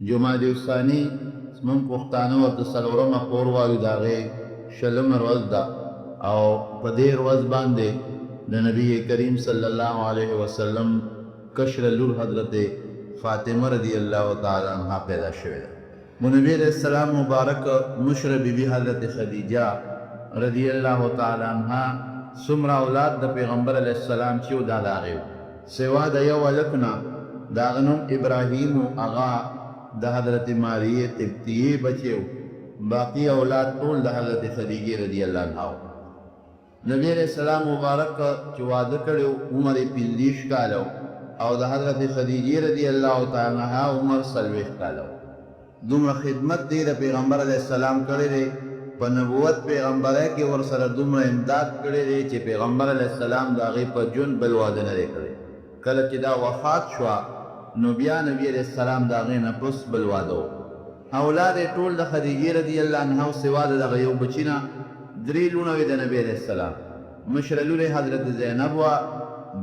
جمادی الثانی زموږ پښتانه ورته څلورمه پور وایو، د هغې شلمه ورځ ده او په دې ورځ باندې د نبي کریم صلی الله علیه وسلم کشره لور حضرت فاطمه رضی الله تعالی عنها پیدا شوې ده. نبی علیہ السلام مبارک مشره بیبي حضرت خدیجه رضی الله تعالی عنها څومره اولاد د پیغمبر علیه السلام چې و دا د هغې سوا د یو هلک نه د هغه نوم ابراهیم و، هغه د حضرت ماریه قبطیې بچی و، باقی اولاد ټول د حضرت خدیجې رضی الله عنها و. نبی علیہ السلام مبارک چې واده کړی عمر یې 45 کاله او د حضرت خدیجې رضی الله تعالی عنها عمر 40 کاله. دومره خدمت دی د پیغمبر علیہ السلام کړی دی، په نبوت پیغمبرۍ کې ورسره دومره امداد کړی دی چې پیغمبر علیہ السلام د هغې په ژوند بل واده نه دی کړی. کله چې دا وفات شوه نو بیا نبی علیہ السلام د هغې نه پس بل واده و. اولاد یې ټول د خدیجې رضی الله عنها سوا د دغه یو بچي نه 3 لوڼه وې د نبی علیہ السلام. مشره لور یې حضرت زینب وه،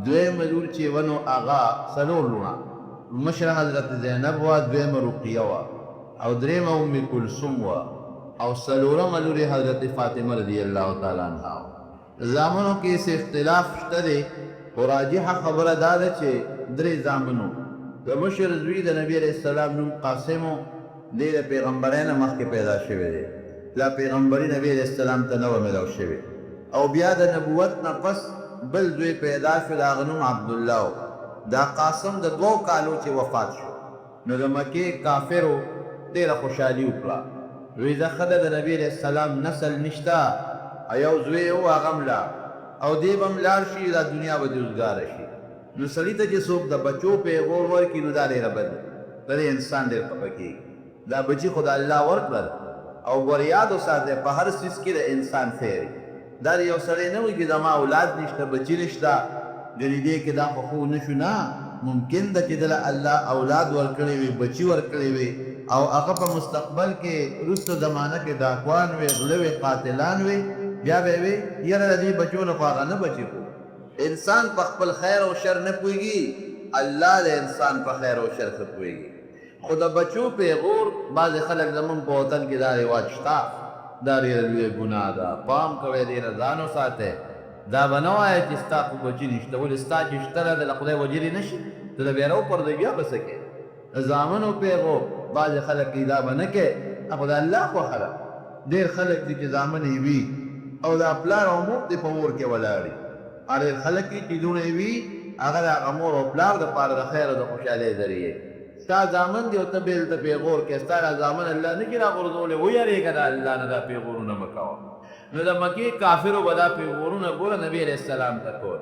دویمه لور چې وه نو هغه 4 لوڼه، مشره حضرت زینب وه، دویمه رقیه وه او درېیمه ام کلثوم وه او 4مه لور یې حضرت فاطمه رضی الله تعالی عنها وه. زامنو کې څه اختلاف شته دی، خو راجحه خبره دا ده چې 3 زامنو. د مشر زوی د نبی علیہ السلام نوم قاسم و، دی د پیغمبرۍ نه مخکې پیدا شوی دی، لا پیغمبري نبی علیہ السلام ته نه وه میلاو شوې. او بیا د نبوت نه پس بل زوی پیدا شو، د هغه نوم عبدالله و. دا قاسم د 2 کالو چې وفات شو نو د مکې کافرو ډېره خوشحالي وکړه، وایي زه ښه ده د نبي علیہ السلام نسل نشته او یو زوی و هغه هم لاړ او دی به هم لاړ شي، دا دنیا به دې اوزګاره شي. نو سړي ته چې څوک د بچو پیغور ورکړي نو دا ډېره بد ده، د انسان ډېر خفه کېږي. دا بچي خو د الله ورکړل او ور یاد وساتئ په هر څیز کې د انسان خیر. دا یو سړی نه وایي چې زما اولاد نشته، بچي نشته، ګنې دې کې دا خو نه شو. نه، ممکن ده چې دله الله اولاد ورکړی وي، بچي ورکړی وي او هغه په مستقبل کې وروسته زمانه کې ډاکوان وي، غله وي، قاتلان وي، بیا به وي یاره د دې بچو نه خو هغه نه بچي. خو انسان په خپل خیر او شر نه پوهېږي، الله د انسان په خیر او شر ښه پوهېږي. خو د بچو پیغور بعضې خلک زمونږ په وطن کې دا رواج شته، دا ډېره لویه ګناه ده. پام کوئ، ډېره ځان وساتئ. دا به نه وایه چې ستا خو بچي نشته، ولې ستا چې شته ده د خدای وجلې نه شي، ته د بیا راوپرځوي بیا به څه کوې. د زامنو پیغور بعضې خلک کوي دا به نه کوې، خو د الله خوښه ده. ډېر خلک دي چې زامن یې وي او دا پلار او مور دې په مور کې ولاړي، او ډېر خلک دي چې لوڼې وي هغه د هغه مور او پلار دپاره د خیر او د خوشحالۍ ذریعې. ستا زامن دی او ته بېل ته پیغور کوې، ستا دا زامن الله نه کي راغورځولی، ویرېږه د الله نه، دا پیغورونه مه کوه. نو د مکې کافرو به دا پیغورونه ګوره نبي علیہ السلام ته کول،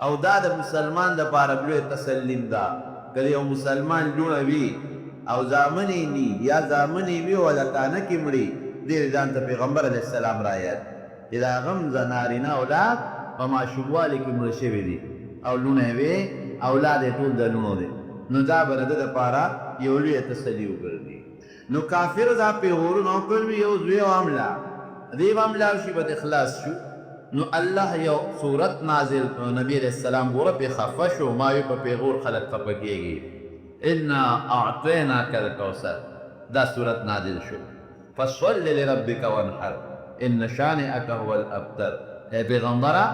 او دا د مسلمان دپاره لوی تسلیم ده. که یو مسلمان لوڼه وي او زامن یې ني یا زامن یې وي او هلکانه کې مړي، ډېر ځان ته پیغمبر علیہ السلام رایاد چې د هغه هم نارینه اولاد په ماشوموالي کې مړه شوي دي او لوڼه یې وې، اولاد یې ټول د لوڼو دی، نو دا به د ده دپاره یو لویه تسلي وګرځي. نو کافر دا پیغورونه وکړل، یو زوی او هم لاړ، دې به هم لاړ شي، به د خلاص شو. نو الله یو صورت نازل کړو، نبی علیہ السلام ګوره پې خفه شو، ما وی په پیغور خلک خفه کېږي. انا اعطیناک الکوثر، دا صورت نازل شو، فصل لربک وانحر ان شانئک هو الابتر. ای پیغمبره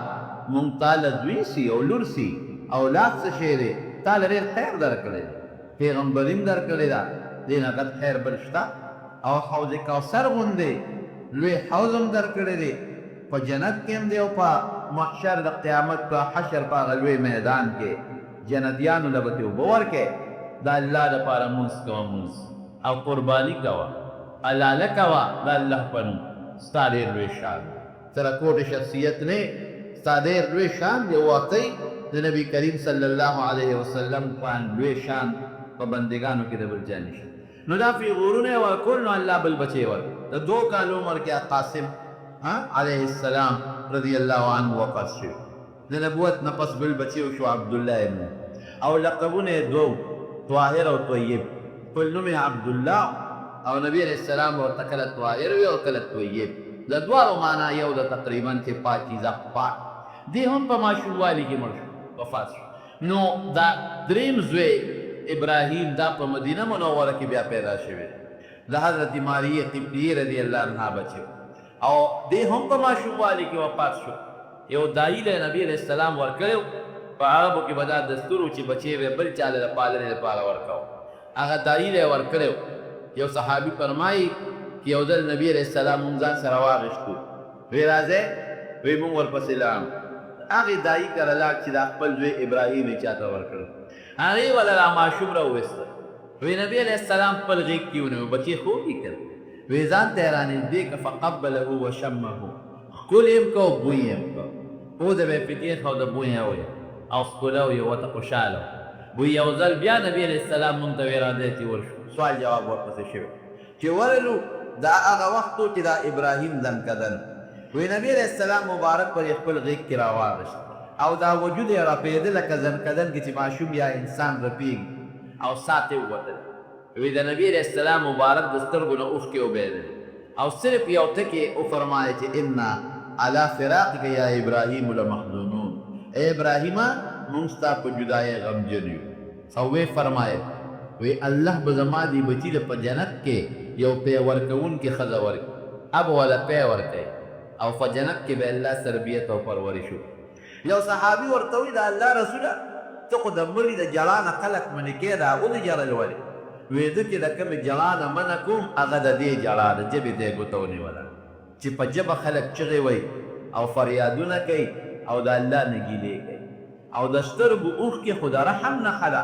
مونږ تاله زوی سي او لور سي، اولاد څه شی دی، تاله ډېر خیر درکړی دی، پیغمبري هم درکړې ده، دې نه غټ خیر بل شته. او حوض کوثر غوندې لوی حوض هم درکړی دی، په جنت کې هم دی او په محشر د قیامت په حشر په هغه لوی میدان کې جنتیانو له به ترې اوبه ورکې. د الله دپاره مونځ کوه، مونځ او قرباني کوه، حلاله کوه د الله په نوم، ستا ډېر لوی شان. ترکوټ شخصیت نه، ستا ډېر لوی شان دی. واقعي د نبي کریم صلی الله علیه وسلم پان لوی شان په بندګانو کې د بل چا نشي. نو دا پیغورونه یې ورکول، نو الله بل بچی ورکړ. د 2 کالو عمر کې قاسم علیه السلام رضی الله عنه وفات شو. د نبوت نه پس بل بچی شو عبدالله ابن، او لقبونه یې 2، طاهر او طیب. خپل نوم یې عبدالله او نبی علیہ السلام ورته کله طاهر وي او کله طیب، د دواړو معنا یو ده تقریبا، چې پاکیزه پاک. دې هم په ماشوموالي کې مړ شو، وفات شو. نو دا دریم زوی ابراهیم دا په مدینه منوره کې بیا پیدا شوی د حضرت ماریه قبطیه رضی الله عنها بچو او دې هم په ماشوموالي کې وفات شو یو دایي له نبی علیہ السلام ورکړو په عربو کې به دا دستور و چې بچی به بل چا له پالنې لپاره ورکاو هغه دایي له ورکړو یو صحابي فرمایي چې یو ځل نبی علیہ السلام مونږ ځان سره واغېستو وی راځئ وی مونږ ورپسې لاړو هغې دایي کره لاړ چې دا خپل زوی ابراهیم یې چاته ورکړو هغې وله را ماشوم راوویسته وی نبی علیہ السلام خپل غېږ کې ونیو بچی خوب یې کړ وی ځان ته یې رانږدې که فقبله وشمه ښکل یې م که او بوی یې م که پوزه به یې پکې ایښه او د بوی یې ویل او ښکله یې ورته خوشحاله بوی یو ځل بیا نبی علیہ السلام مونږ ته وی راځئ چې ورشو سوال جواب ورپسې شوی چې ورلو دا هغه وخت و چې دا ابراهیم ځنکدن وی نبی علیہ السلام مبارک پر یې خپل غېږ کې راواغېست او دا وجود یې رپېده لکه ځنکدن کې چې ماشوم یا انسان رپېږي او سات یې ووتل وی د نبی علیہ السلام مبارک د سترګو نه اوښکې وبهېدل او صرف یو ټکې وفرمایه چې انا علی فراقک یا ابراهیم لمحزونون ای ابراهیمه مونږ ستا په جدایۍ غمجن یو او وی فرمایل وی الله به زما دې بچي له په جنت کې یو پی ورکوونکې ښځه ورکړي اب وله پی ورکوي او په جنت کې به الله تربیت او پرورش وکړي یو صحابي ورته وایي د الله رسوله ته خو د مړي د جړا نه خلک منې کې دا ولې جړل ولې وی ده چې د کومې جړا نه منع کوم هغه د دې جړا د ژبې ته یې ګوته ونیوله چې په ژبه خلک چغې وایي او فریادونه کوي او د الله نه ګیلې کوي او د سترګو اوښکې خو د رحم نښه ده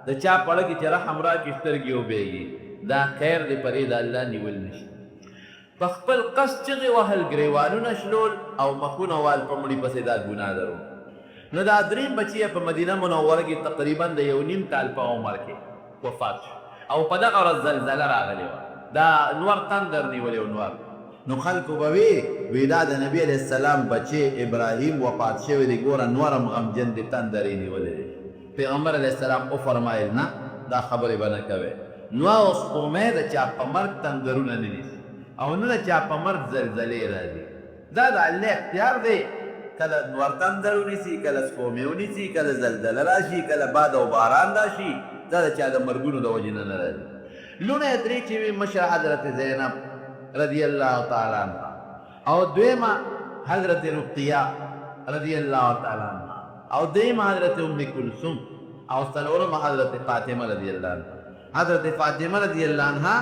د چا پړه کې چې رحم راکړي سترګې وبهېږي دا خیر دی پرې د الله نیول نشي په خپل قصد چغې وهل ګریوانونه شلول او مخونه وال په مړي پسې دا ګناه درو نو دا دریم بچی په مدینه منوره کې تقریبا د یو نیم کال په عمر کې وفات شو او په دغه ورځ زلزله راغلې وه دا نور تندر نیولی و نور نو خلکو به وی دا د نبی علیہ السلام بچی ابراهیم وفات شوی دی ګوره نورم غمجن دی تندر یې نیولی دی پیغمبر علیہ السلام وفرمایل نه دا خبرې به نه کوې نو اوس امید چا په مرګ تندرونه نه نیسي او نه د چا په مرګ زلزلې راځي دا د الله اختیار دی کله نور تندر ونیسي کله سپومې ونیسي کله زلزله راشي کله باد او باران راشي دا د چا د مرګونو د وجې نه راځي لوڼه یې درې چې وي مشره حضرت زینب رضی الله تعالی عنها او دویمه حضرت رقیه رضی الله تعالی عنها او دیمه حضرت ام کلثوم او څلورمه حضرت فاطمه رضی الله عنها حضرت فاطمه رضی الله عنها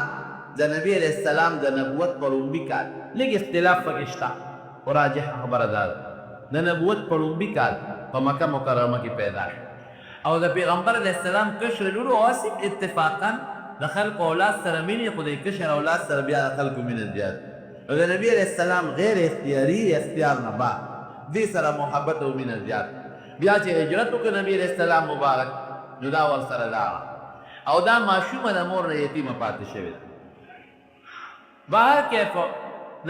د نبی علیہ السلام د نبوت په لومړي کال لږ اختلاف پکې شته خو راجح خبره دا ده د نبوت په لومړي کال په مکه مکرمه کې پیدا شو او د پیغمبر علیہ السلام کشر لور اواسم اتفاقا د خلکو اولاد سره مینې خو د کشر اولاد سره بیا د خلکو مینه زیات او د نبی علیہ السلام غیر اختیاري اختیار نه بعد دې سره محبت او مینه زیات بیا چې هجرت وکړ نبی علیہ السلام مبارک نو دا ورسره لاړه او دا ماشومه د مور نه یتیمه پاتې شوې ده بهر کیف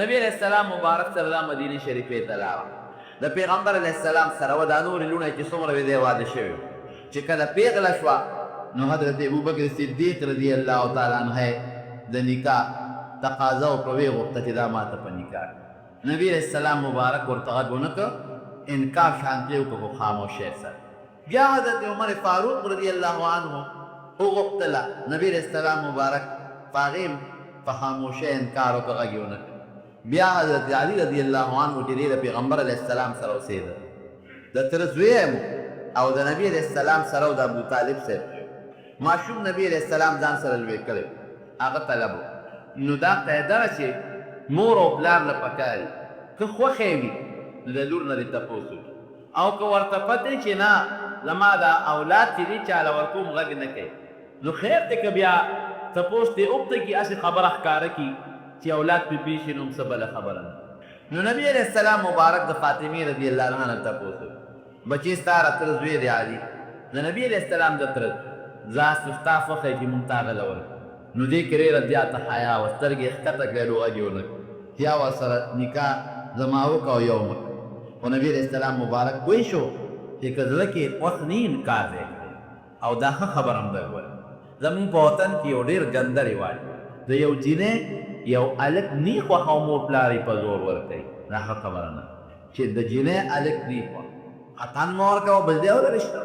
نبی علیہ السلام مبارک سره دا مدینه شریفې ته لاړه د پیغمبر علیہ السلام سره و دا نورې لوڼه چې څومره وې دی واده شوي چې کله پیغله شوه نو حضرت ابوبکر صدیق رضی الله تعالی عنہ د نکاح تقاضا وکړه ویې غوښته چې دا ماته په نکاح نبی علیہ السلام مبارک ورته غږ ونه کړ انکار شانتې وکړه خو خاموشۍ سره بیا حضرت عمر فاروق رضی الله عنه وغوښتله نبی علیہ السلام مبارک په هغې په خاموشۍ انکار وکړه غږ یې ونه کړ بیا حضرت علی رضی الله عنه چې دی د پیغمبر علیہ السلام سره اوسېده د تره زوی او د نبی علیہ السلام سره او د ابو طالب صاحب ماشوم نبی علیہ السلام ځان سره لوی کړی هغه طلب نو دا قاعده ده چې مور او پلار له پکاري که خوښې وي نو د لور نه دې تپوس وکړي او که ورته پته چې نه زما دا اولاد چې دي چاله ورکوم غږ نه کوي نو خیر دی که بیا تپوس دې وکړي کې هسې خبره ښکاره کړي چې اولاد پې پېښ شي نو هم څه بله خبره نه نو نبی علیہ السلام مبارک د فاطمې رضی الله عنها نه تپوس وکړي بچی ستا راتره زوی دی علي د نبی علیہ السلام د تره زاسته ستا خوښی چې مونږ تا هغه له ورکړو نو دې کې ډېره زیاته حیا وه سترګې یې ښکته کړې غږ یې ونه کړ یا ورسره نکاح زما وکړه او یو مه خو نبي علیہ السلام مبارک پوه شو چې که زړه کې خوښ نه انکار دی او دا ښه خبره هم ده ګوره زمونږ په وطن کې یو ډېر ګنده رواج د یو جینۍ یو هلک نی خوښه او مور پلار یې په زور ورکوي دا ښه خبره نه چې د جینۍ هلک نی خوښ اتن مه ورکوه بل دی اوله رشته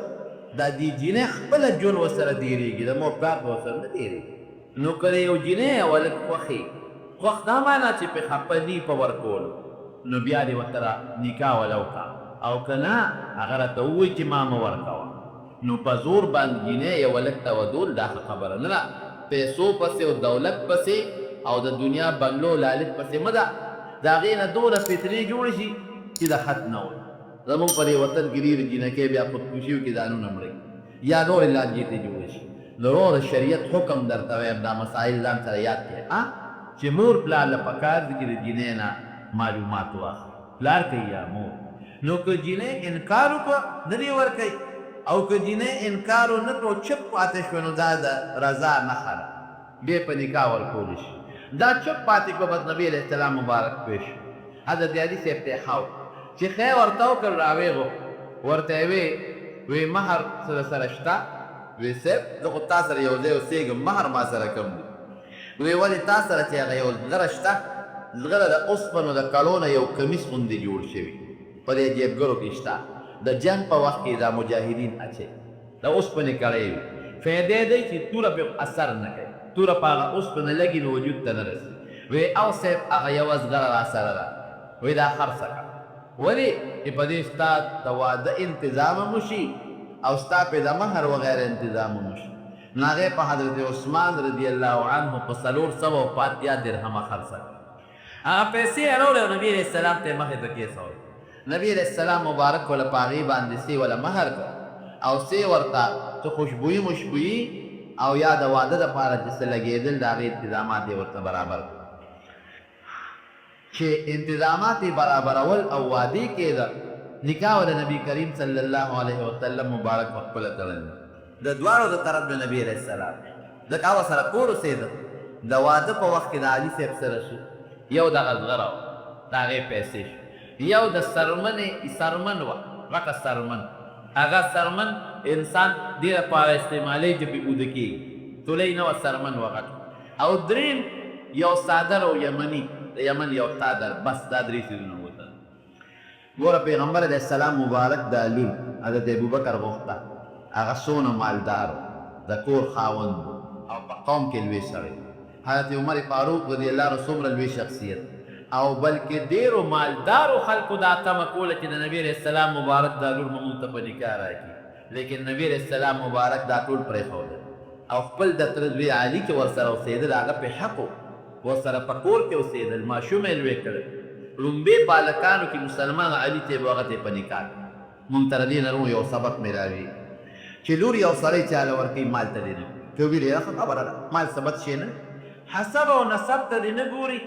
دا دی جینۍ خپله ژوند ورسره تېرېږي د مور پلار به ورسره نه تېرېږي. نو که د یو جینۍ او هلک خوښې خوښ دا معنا چې پې خفه دي په ورکولو نو بیا دې ورسره نکاح وله وکړه، او که نه هغه راته ووایي چې ما مه ورکوه. نو په زور باندې جینۍ یو هلک ته ودول دا ښه خبره نه ده. پیسو پسې او دولت پسې او د دنیا بنګلو لالچ پسې مه ده. د هغې نه دومره فتنې جوړې شي چې د حد نه وي. زمونږ په دې وطن کې ډېرې جینکۍ بیا خودکشي وکړي ځانونه مړوي یا نورې لانجې ته جوړې شي. نو وروره شریعت حکم درته وایم دا مسایل ځان سره یاد کړئ چې مور پلار له پکار دي چې د جینۍ نه معلومات واخلي، پلار کوي یا مور. نو که جینۍ انکار وکړه نه دې ورکوي، او که جینۍ انکار ونه کړو چپ پاتې شوه نو دا د رضا نښه ده، بیا په نکاح ورکولی شي. دا چپ پاتې کړه بس نبي علیه السلام مبارک پېښ شو. حضرت علي صاحب ته یې ښه چې خیر ورته وکړ راویغو ورته یې وی مهر سره شته؟ وی صاحب زه خو تا سره یو ځای اوسېږم مهر ما سره کم دی. وی ولې تا سره چې هغه یو زغره شته، زغره د اوسپنو د کړو نه یو کمیس غوندې جوړ شوي په دې جیبګرو کې شته، د جنګ په وخت کې دا مجاهدین اچوي، د اوسپنې کړی وي. فایدې دی چې توره پې اثر نه کوي، توره په هغه اوسپنه لګي نو وجود ته نه رسي. وی او صاحب هغه یوه زغره را سره ده، وی دا خرڅه کړه. ولې چې په دې ستا د واده انتظام هم وشي او ستا پې د مهر وغیره انتظام هم وشي. نو هغې په حضرت عثمان رضی الله عنه په 480 درهمه خرڅه کړه. هغه پیسې یې راوړې او نبي علیه السلام ته یې مخې ته کېښودې. نبی علیه السلام مبارک وله په هغې باندې سې وله مهر کړ او سې ورته څه خوشبويي مشبويي او یا د واده دپاره چې څه لګېدل د هغې انتظامات یې ورته برابر کړ. چې انتظامات یې برابرول او وعدې کېده، نکاح د نبی کریم صلی الله علیه وسلم مبارک په خپله تړلی د دواړو د طرف د نبي علیه السلام. ځکه هغه سره کور اوسېده. د واده په وخت کې د علي صاحب سره شو، یو دغه زغره وه د هغې پیسې شو، یو د سرمن وه غټه سرمن. هغه سرمن انسان دې لپاره استعمالوي چې پې اوده کېږي، تولۍ نه وه سرمن وه غټه. او درېیم یو څادر او یمني د یمن یو څادر، بس دا درې څیزونه وته. ګوره پیغمبر علیه السلام مبارک دا لور حضرت ابوبکر غوښته، هغه څونه مالدار د کور خاوند او په قوم کې لوی سړی. حضرت عمر فاروق رضی الله عنه څومره لوی شخصیت او بلکې ډېرو مالدارو خلکو دا تمه کوله چې د نبي علیه السلام مبارک دا لور به مونږ ته په نکاح راکړي، لیکن نبي علیه السلام مبارک دا ټول پرېښودل او خپل د تره زوی علي چې ورسره اوسېدل هغه پې حق و، ورسره په کور کې اوسېدل، ماشوم یې لوی کړی. لومبې بالکانو کې مسلمان علي ته یې هغه ته یې په نکاح کړ. مونږ تر دې نه یو سبق میلاوي چې لور یو سړی چاله ورکوي مال ته دې نه ته ویل یې ښه خبره ده، مال ثبت شي نه، حسب او نسب ته دې نه ګوري.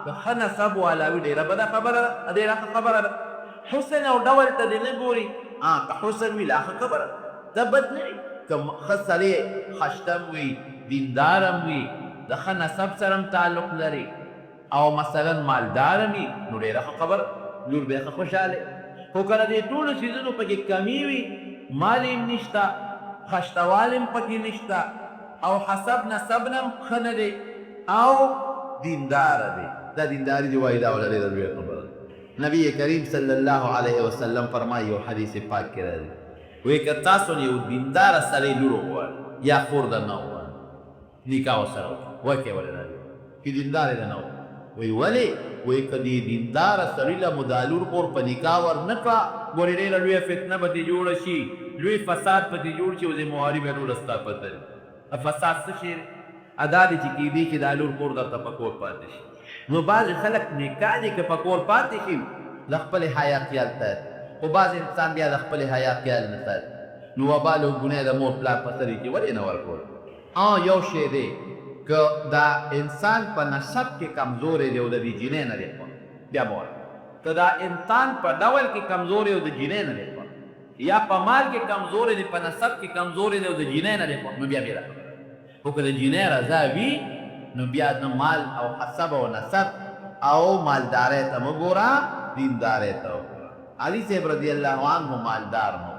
که ښه نسب والا وي ډېره بده خبره ده، ډېره ښه خبره ده. حسن او ډول ته دې نه ګوري، که حسن وي لا ښه خبره ده، بد نه وي. که ښه سړی خشتم وي، دیندار هم وي، د ښه نسب سره هم تعلق لري او مثلا مالدار هم وي نو ډېره ښه خبره، لور به یې ښه خوشحاله. خو که د دې ټولو څیزونو پکې کمي وي، مال یې هم نشته، خشتوال هم پکې نشته او حسب نسب نه هم ښه نه دی او دینداره دی، دا دینداري دی وایي دا ولا ډېره لویه خبره ده. نبی کریم صلی الله علیه وسلم فرمایي یو حدیث پاک کې راځي، وایي که تاسو یو دینداره سړی لور وغواړئ یا خور درنه وغواړئ نکاح ورسره وکړئ، وکړئ ولې نه دی چې دیندار یې درنه وکړئ. وایي ولې؟ وایي که دې دینداره سړي له مو دا لور خور په نکاح ورنه کړه، ګورې ډېره لویه فتنه به دې جوړه شي، لوی فساد به دې جوړ شي او زمواري به ټوله ستا پته وي. فساد څه شی دی؟ ادا دی چې کېدی چې دا لور کور درته په کور پاتې شي. نو بعضې خلک نکاح دی که په کور پاتې شي د خپلې حیا خیال ساتي، خو بعض انسان بیا د خپلې حیا خیال نه ساتي. نو وبال او ګناه د مور پلار په سر کې ولې نه ورکول؟ یو شی دی که دا انسان په نسب کې کمزوری دی او د دې جینۍ نه دی بیا به ورکړه. که دا انسان په ډول کې کمزوری او د جینۍ نه دی یا په مال کې کمزوری دی، په نسب کې کمزوری دی او د جینۍ نه دی نو بیا بېله خبره. خو که د جینۍ رضا وي نو بیا نه مال او حسب او نسب او مالدارۍ ته مه ګوره، دیندارۍ ته وګوره. علي صاحب رضی الله عنه مالدار نو،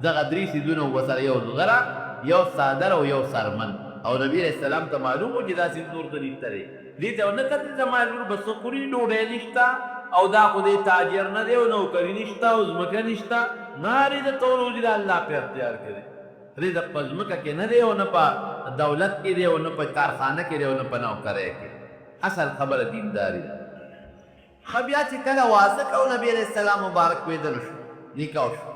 دغه درې څیزونه ورسره یو زغره، یو څادر او یو سرمن. او نبي علیه السلام ته معلوم و چې دا څیز نور ته نشته دی. دې ته ونه کتل زما لور به څه خوري، ډوډۍ نشته او دا خو دې تاجر نه دی او نوکري نشته او ځمکه نشته، نه رزق او روزي د الله په اختیار کې دی رزق په ځمکه کې نه دی او نه په دولت کې دی او نه په کارخانه کې دی او نه په نوکرۍ کې اصل خبره دینداري ده ښه بیا چې کله واده کو نبي علیه السلام مبارک ویدلو شو نکاح شو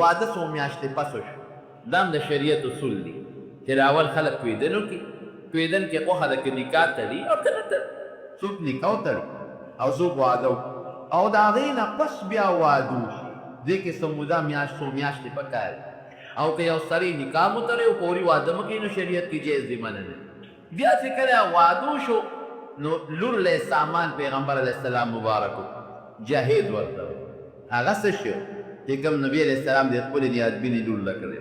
واده څو میاشتې پس شو دا هم د شریعت اصول دي چې د اول خلک کویدنو کې کویدن کې خوښه ده که نکاح تړي او که نه تړي څوک نکاح تړي او څوک واده او د هغې نه پس بیا واده وشي دې کې څه موده څو میاشتې پکار او که یو سړی نکاح مو تړی او پورې واده مه کوي نو شریعت کې جایز دی منع نه بیا چې کله واده شو نو لور له سامان پیغمبر علیه السلام مبارک جهیز ورته هغه څه شو چې کوم نبي علیه السلام د خپلې نیازبینې لور له کړی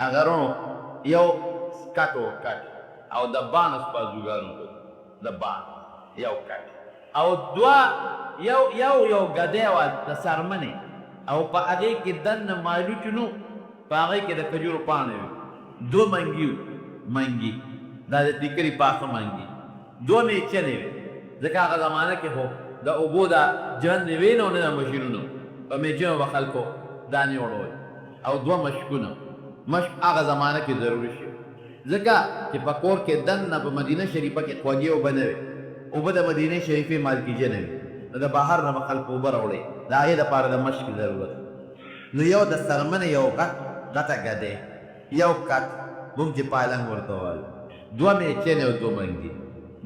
هغه یو سکټ وکټ او د بانس بازوګانو د بان یو کټ او دوه یو ګدی وه د څرمنې او په هغې کې دننه مالوچ نو په هغې کې د کجورو پاڼې وي دوه منګي منګي دا د ټیکري پاخه منګي دوه میچنې وي ځکه هغه زمانه کې خو د اوبو دا جند وي نه نه د مشینونو په میچنو به خلکو دانې وړول او دوه مشکونه مشک هغه زمانه کې ضروري شي ځکه چې په کور کې دننه په مدینه شریفه کې خوږې اوبه نه وي اوبه د مدینې شریفې مالکیجه نه وي نو د بهر نه به خلکو اوبه راوړی د هغې دپاره د مشک ضرورت نو یو د څرمنې یو غټه ګدی یو کټ موږ چې پالنګ ورته وایو دوه میچنې او دوه منګي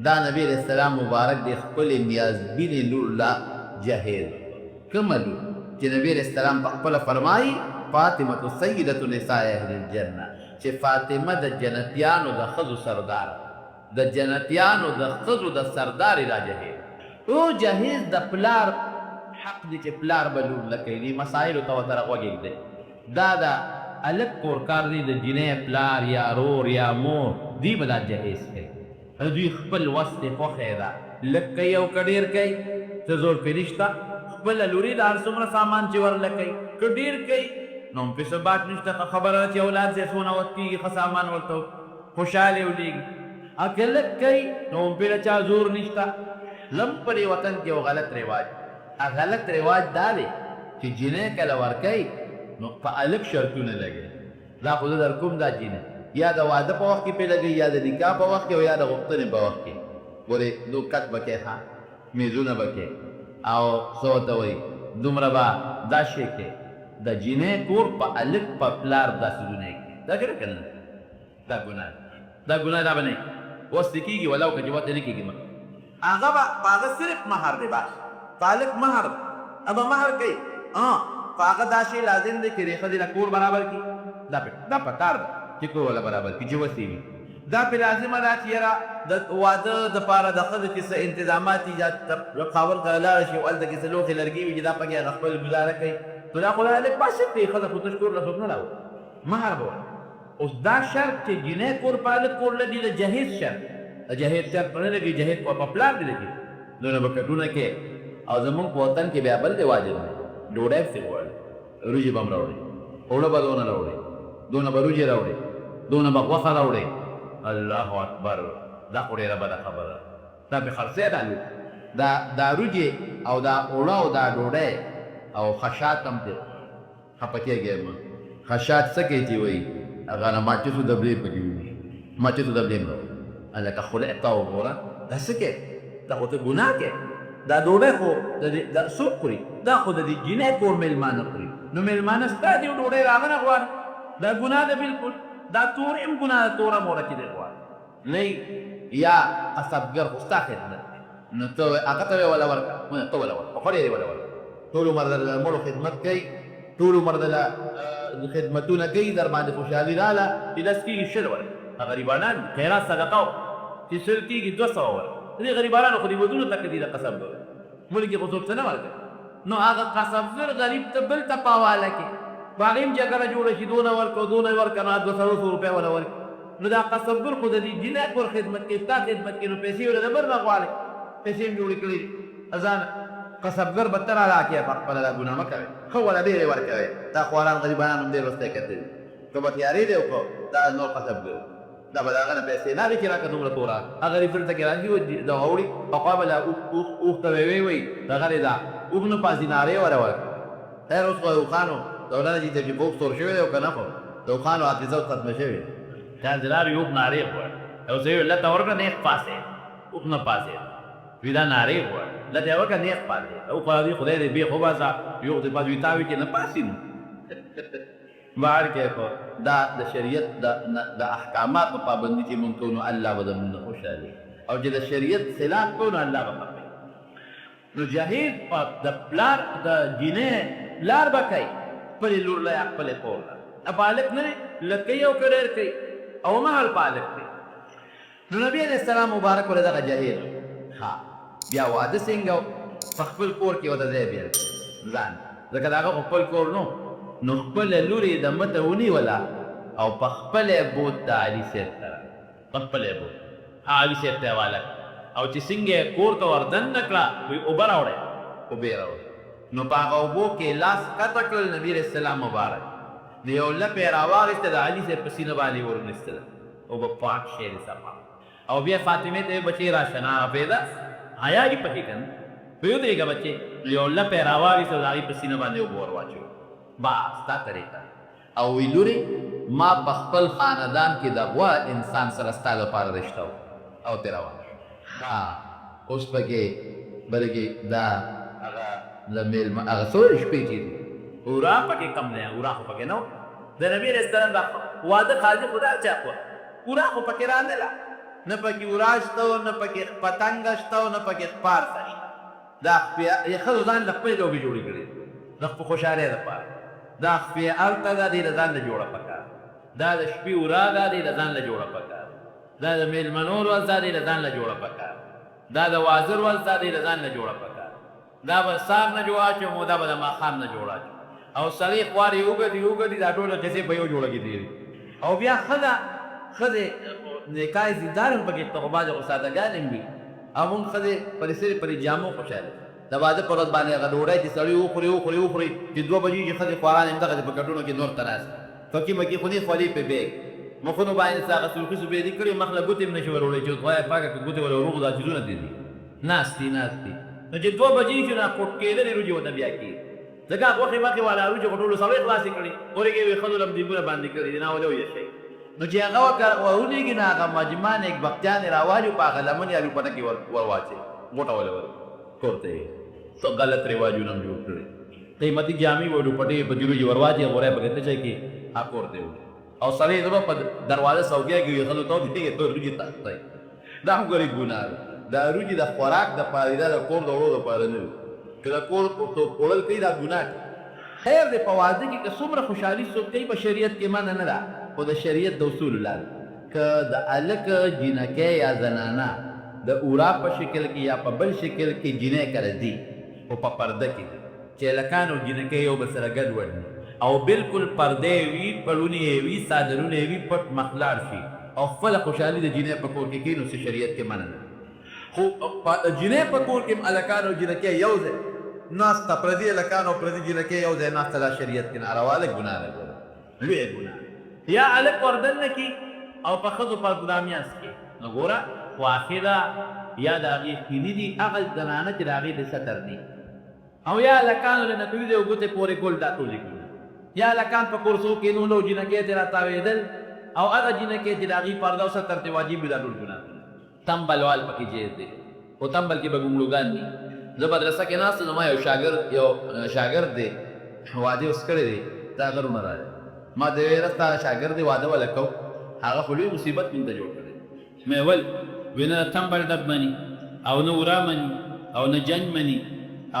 دا نبی علیه السلام مبارک د خپلې نیازبینې لور له جهیز کومه لور چې نبی علیه السلام په خپله فرمایي فاطمة سیدة نساء اهل الجنه چې فاطمه د جنتیانو د ښځو سردار د جنتیانو د ښځو د سردارې را جهیز او جهیز د پلار حق دی چې پلار به لور له کوي دې مسایلو ته ورته راغوږېږدی دا د هلک کور کار دی د جنۍ پلار یا رور یا مور دوی به دا جهیز کوي دوی خپل وس دی خوښی ده لږ کوي او که ډېر کوي څه زور پرې نشته خپله لوري د هر څومره سامان چې ورله کوي که ډېر کوي نو هم پې څه بات نشته خبره ده چې اولاد زی څونه وخت کېږي ښه سامان ورته خوشحالې ولیږي که لږ کوي نو هم پې د چا زور نشته لم په دې وطن کې یو غلط رواج غلط رواج دا دی چې جنۍ کله ورکوي نو په هلک شرطونه لګوي دا خو زه در کوم دا جنۍ یا د واده په وخت کې پې لګوي یا د نکاح په وخت کې او یا د غوښتنې په وخت کې ګورې دو کټ به کوې ښه میزونه به کوې او څه ورته وایي دومره به دا شی کوې د جنۍ کور په هلک په پلار دا څیزونه یې کوي دا کړه که نه دا ګناه دا ګناه دا به نه اوس دې کېږي ولو که چې وته نه کېږي هغه به په هغه صرف مهر دی بس په هلک مهر به مهر کوي په هغه دا شی لازم دی چې دې ښځې له کور برابر کړي دا پکار ده چې کور وله برابر کړي چې وسې وي دا پې لازمه ده چې یاره د واده دپاره د ښځو چې څه انتظامات دي خاوند کله لاړه شي او هلته کې څه لوښې لرګي وي چې دا پکې هغه خپل ګزاره کوي نو دا خو د هلک باشد دی ښځه خو تش کور له څوک نه راوړي مهر به اوس دا شرط چې جنۍ کور په هلک کور لګي د جهیز شرط د جهیز شرط په نه لګي جهیز په پلار دی لګي نو به کټونه کې او زمونږ په وطن کې بیا بل دی واجب دی ډوډۍ پسې غواړي روژې به هم راوړي اوړه به دونه راوړي دونه به روژې راوړي دونه به غوښه راوړي الله اکبر دا خو ډېره بده خبره دا پې خرڅی دا روژې او دا اوړه او دا ډوډۍ او خشات هم دی خفه کېږي خشات څه کوي چې وایي هغه نه ماچسو دبلې پکې وي ماچسو دبلې هم راوړي لکه خدای ته وګوره دا څه کوې دا خو ته ګناه کوې دا ډوډۍ خو دا څوک خوري دا خو د دې جنۍ کور میلمانه خوري نو میلمانه ستا دې ډوډۍ راغه نه غواړي دا ګناه ده بلکل دا تور هم ګناه ده توره موره کې دی غواړي نه یا قصبګر خو ستا خدمت نو ته هغه ته وله ورکړه ته وله ورکړه خو ډېرې وله ورکړه ټول عمر د مړو خدمت کوي ټول عمر د خدمتونه کوي در باندې خوشحالي راله چې داس کېږي شل ورکړه غریبانان خیرات صدقه چې سل کېږي 200 ورکړه دې غریبانانو خو دې ودونو ته کدي د قصبګر ملک کې خو څوک څه نه ورکوي نو هغه قصبګر غریب ته بل ته په حواله کړي په هغې هم جګړه جوړه شي دونه ورکړه دونه یې ورکړه نو 200 روپۍ وله ورکړي نو دا قصبګر خو د دې جنۍ کور خدمت کوي ستا خدمت کوي نو پیسې وله د بل نه غواړي پیسې هم جوړې کړي ځان قصبګر به ته راله کړې په خپله دا ګناه مه کوئ ښه وله ډېرې ورکوئ دا خواران غریبانان هم ډېر وستی کتلي که به تیارې دی وکړو دا نور قصبګر دا به د هغه نه پیسې نه وي چې راکړه دومره توره هغه غریب دلته کې راځي دا واوړي او خوا به له اوښ ته به ویې وایي دغه دی دا اوښ نه په زینارې وله ورکړه خیر اوس خو اوښانو دوله چې د بوک سور شوی دی او که نه خو د اوښانو حافظه ختمه شوې چا زلار یو نارې غواړي او زه یې لته ورکړه نیغ پاسې اوښ نه پاسې وي دا نارې غواړي لته یې ورکړه نیغ پاسې او خو خدای دې بېخ وباسه یو دې پاس وي تا وي چې نه پاسې نو بهر کې خو دا د شریعت د احکاماتو پابندي چې مونږ کوو نو الله به زمونږ نه خوشحالي او چې د شریعت خلاف کوو نو الله به خفه نو جهیز د پلار د جینۍ پلار به کوي خپلې لور له یا خپلې خور له پالک نه دی لږ کوي او که ډېر کوي او مهال پالک دی نو نبي علیه السلام مبارک ورته دغه جهیز ها بیا واده څنګه په خپل کور کې ورته ځای بېل ځان ځکه د هغه خو خپل کور نو خپله لور یې د مټه ونیوله او په خپله یې بوت د علي صاحب ته په خپله یې بوت علي صاحب ته یې حواله او چې څنګه یې کور ته ور دننه کړه وایي اوبه راوړئ اوبې راوړئ نو په هغه اوبو کې لاس ښکته کړل نبي علیه السلام مبارک د یو لپه یې راواخېسته د علي صاحب په سینه باندې ورنیستله اوبه پاک شعر صفا او بیا فاطمې ته یې بچې راشه نه حافظه حیا دې پکې که نه پوهېږه بچې یو لپه یې راواخېسته د هغې په سینه باندې اوبه ور واچوي بس دا طریقه او وی لورې ما په خپل خاندان کې د غوره انسان سره ستا لپاره رشته او ترې روان ها اوس پکې بلکې دا هغه له میلمه هغه څو شپې چې دي ورا پکې کم دی ورا خو پکې نه و د نبي علیه السلام دا واده خالي خدا چا خو ورا خو پکې رانهله نه پکې ورا شته او نه پکې پتنګه شته او نه پکې پارسه شته دا ښځو ځان له خپلې لوبې جوړې کړې د خپل خوشحالۍ دپاره دا خفې هلته دا دی د ځان له جوړه پکار دا د شپې ورا دا دی د ځان له جوړه پکار دا د میلمنو ورځ دا دی د ځان له جوړه پکار دا د واده ورځ دا دی د ځان له جوړه پکار دا به سهار نه جوړ اچوم دا به د ماښام نه جوړ اچوم او سړی خوارې اوږدې دا ټوله کیسې په یو جوړه کې دي او بیا ښځې نکاح زیندار هم پکې ته خو بعضې خو سادهګان هم وي او مونږ ښځې پرې صرف پرې جامو خوشحاله د واده په ورځ باندې هغه ډوډۍ چې سړی وخوري چې 2 بجې چې ښځې خواران همدغسې په کټونو کې نور ته ناست فکې مکې خونې خولې په بیګ مخونو باندې څه هغه سرخي سوبېدي کړي مخ له ګوتې هم نه شي وروړی چې خدای پاکه که ګوتې ور وروغ دا چیزونه دي ناستي نو چې 2 بجې چې نه کوټ کېدلې روجې ورته بیا کېږي ځکه غوښې مخې والا روجې خو ټولو سړی خلاصې کړي اورې کې یې ښځو له دیګونه باندې کړي دي ناولې ویې شي نو چې هغه ورولېږي نو هغه مجمع نیکبختیان یې راواچو په هغه لمن یا لوپټه کې ور واچوي غوټه ولې ور کور ته یې غلط رواجونه هم جوړ کړي قیمتي جامې و دوپټې په جلو یې ور واچوي غوری پکې ته چې کې کور ته وړي او سړی زما په دروازه څوکۍ کې وي ښځو ته ودرېږي ته روجې تاستئ دا هم ګورې ګناه ده دا روجې د خوراک دپاره دا د کور د وړو دپاره نه وي که د کور وړل کوي دا ګناه خیر دی په واده کې که څومره خوشحالي څوک کوي په شریعت کې منع نه ده خو د شریعت د اصولو لاره که د هلک جینکۍ یا زنانه د اورا په شکل کې یا په بل شکل کې جینۍ کله دي خو په پرده کې دي چې هلکان او جینکۍ یو بل سره ګډوډ دي او بالکل پردې وي پړونې یې وي څادرونه یې وي پټ مخلاړ شي او خپله خوشحالي د جینۍ په کور کې کوي نو څه شریعت کې منع نه خو جینۍ په کور کې هلکان او جینکۍ یو ځای ناسته پردي هلکان او پردي جینکۍ یو ځای ناسته دا شریعت کې ناروا ده ګناه ده لویه ګناه یا هلک وردننه کي او په ښځو په ګدامیاس کې نو ګوره خواښې ده یا د هغې خیني دي هغه زنانه چې د هغې د ستر دي او یا هلکانو له نکوي دی او ګوتې پورې ګل دا ټولې کړي یا هلکان په کورسو کې نو لو جینکۍ ته راتاوېدل او هغه جینکۍ چې د هغې پرده او ستر ته واجب وي دا ټول ګناه تمبل وال پکې جیز دی خو تمبل کې به ګونګلوګان دي زه مدرسه کې ناست نو ما یو شاګرد دی واده اوس کړی دی دا غرونه راغی ما د ویله ستا شاګرد دی واده وله کو هغه خو لوی مصیبت مونږ ته جوړ کړی مې ول وینه تمبل ډب مني او نه ورا مني او نه جنج مني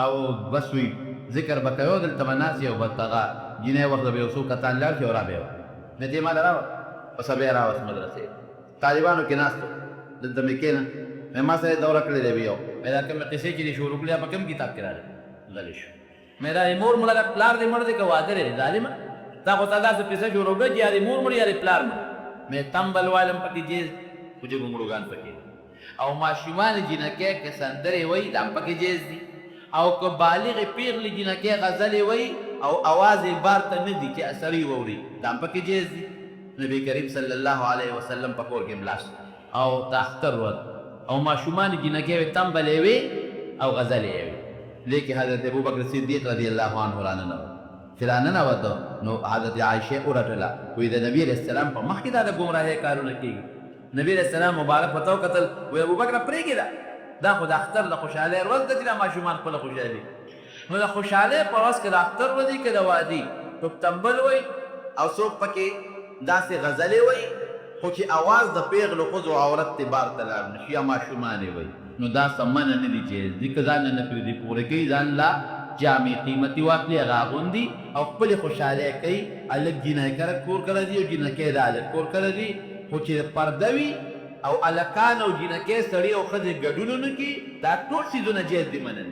او بس وي ذکر به کوي دلته به ناست یو بس هغه جینۍ ورته به یو څو کتان لاړ شي او را به یې مې دې ما له راوړ اوس به یې راوست مدرسې طالبانو کې ناست دلته مې کېنه مې ما سره دوره کړې دی یو مې دا کومې قصې چې دې شروع کړې په کوم کتاب کې راغلي غلی شو مې دا مور مړه ده پلار دې مړ دی که واده دی ظالمه تا خو تا داسې قصه شروع کړه چې یا دې مور مړ یا دې پلار مړ مې تمبل والم پکې جیز خو چې ګونګړوګان پکې او ماشومان جینکۍ که سندرې وایي دا هم پکې جیز دي او که بالغې پیغلې جینکۍ غزلې وایي او اواز یې بار ته نه دي چې سړی واوري دا هم پکې جیز دي نبي کریم صلی الله علیه وسلم په کور کې ملاست او تاختر ورځ او ماشومان جینکۍ وې تمبلې وې او غزلې یې وې لیکن حضرت ابوبکر صدیق رضی الله عنه راننوت چې را ننوته نو حضرت عایشه ورټله وایي د نبي علیه السلام په مخکې دا د ګمراهۍ کارونه کېږي. نبی علیه السلام مبارک ورته وکتل وایي ابوبکره پرېږده دا خو د اختر د خوشحالۍ ورځ ده چې دا ماشومان خپله خوشحالي نو د خوشحالۍ په ورځ کې د اختر ورځ که د وادي څوک تنبل وایي او څوک پکې داسې غزلې وایي خو چې اواز د پیغلو ښځو عورت ته بار ته لاړ نه شي یا ماشومانې وایي نو دا سمنه نه دي چې ځکه ځان نه پرېږدي پوره کوي ځان لا جامې قیمتي واخلي هغه اغوندي او خپلې خوشحالۍ کوي هلک جینایکره کور کله دي او جینکۍ د هلک کور کله دي خو چې پرده وي او هلکان او جینکۍ سړي او ښځې ګډون ونه کړي دا ټول څیزونه جایز دي منل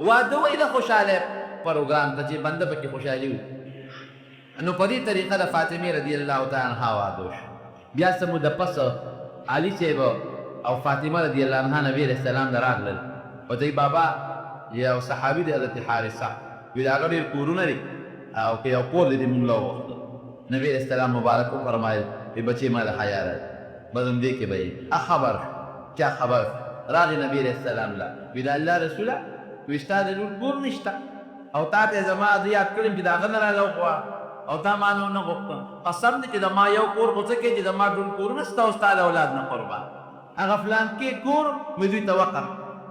واده وایي د خوشحالۍ پروګرام ته چې بنده پکې خوشحالي وي نو په دې طریقه د فاطمې رضی الله تعالی عنها واده وشو. بیا څه موده پس علي صاحب او فاطمه رضی الله عنها نبی علیه السلام ته راغلل ورته وایي بابا یو صحابي دی حضرت حارثه وایي د هغه ډېر کورونه دي او که یو کور دی د مونږ له وغوښته نبی علیه السلام مبارک وفرمایل وایي بچې ما له حیا راځي بس همدې کې به یې خبر چا خبر راغی نبی علیه السلام له وایي د الله رسوله وایي ستا د لور کور نشته او تا ته زما زه یاد کړم چې د هغه نه راله وغواړه او تا ما نه ونه غوښته قسم دی چې د ما یو کور خو څه کوي چې د ما ټول کورونه ستا او ستا د اولاد نه قربان هغه فلان کې کور مې دوی ته وقف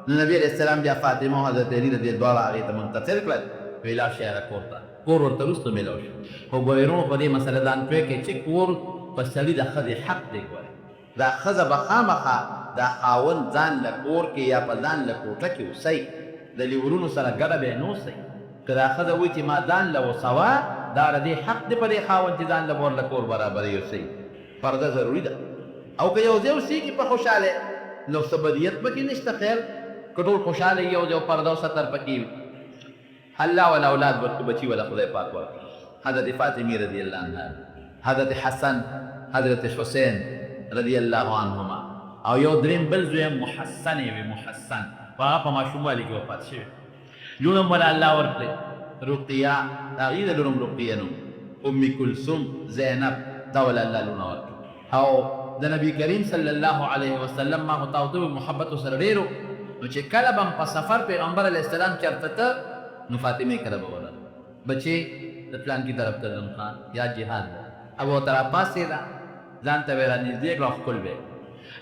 نو نبی علیه السلام بیا فاطمه او حضرت علي رضی دواړه هغې ته منتظر کړل وایي لاړ شئ هغه کور ته کور ورته وروسته میلاو شو خو ګویرونو په دې مسله ځان پوه کړئ چې کور په سړي د ښځې حق دی ګورئ دا ښځه به خامخا دا خاوند ځان له کور کې یا په ځان له کوټه کې اوسئ د لیورونو سره ګډه به یې نه اوسئ که دا ښځه وایي چې ما ځان له اوسوه دا د دې حق دی په دې خاوند چې ځان له مور له کور برابرې اوسئ پرده ضروري ده او که یو ځای اوسېږي په خوشحالۍ نو څه بدیت پکې نشته خیر که ټول خوشحاله یو ځای پرده او ستر پکې وي الله ولا اولاد ورکړي بچي ولا خدای پاک ورکړي حضرت فاطمه رضی الله عنها حضرت حسن حضرت حسین رضی الله عنهما او یو دریم بل زوی محسن وي محسن هغه په ماشوموالي کې وفات شوی لوڼه ولا الله ورکړي رقیه د هغې د لوڼو رقیه نوم ام کلثوم زینب دا ولا الله لوڼه ورکړي او د نبی کریم صلی الله علیه وسلم ما متاوته محبت سره ډېرو نو چې کله به په سفر پیغمبر علیه السلام چېرته ته نو فاطمې کله به وله بچې د پلانکي طرف ته ځم خان یا جهاد ده او ورته راپاڅېده ځان ته به یې رانږدې کړه او ښکل به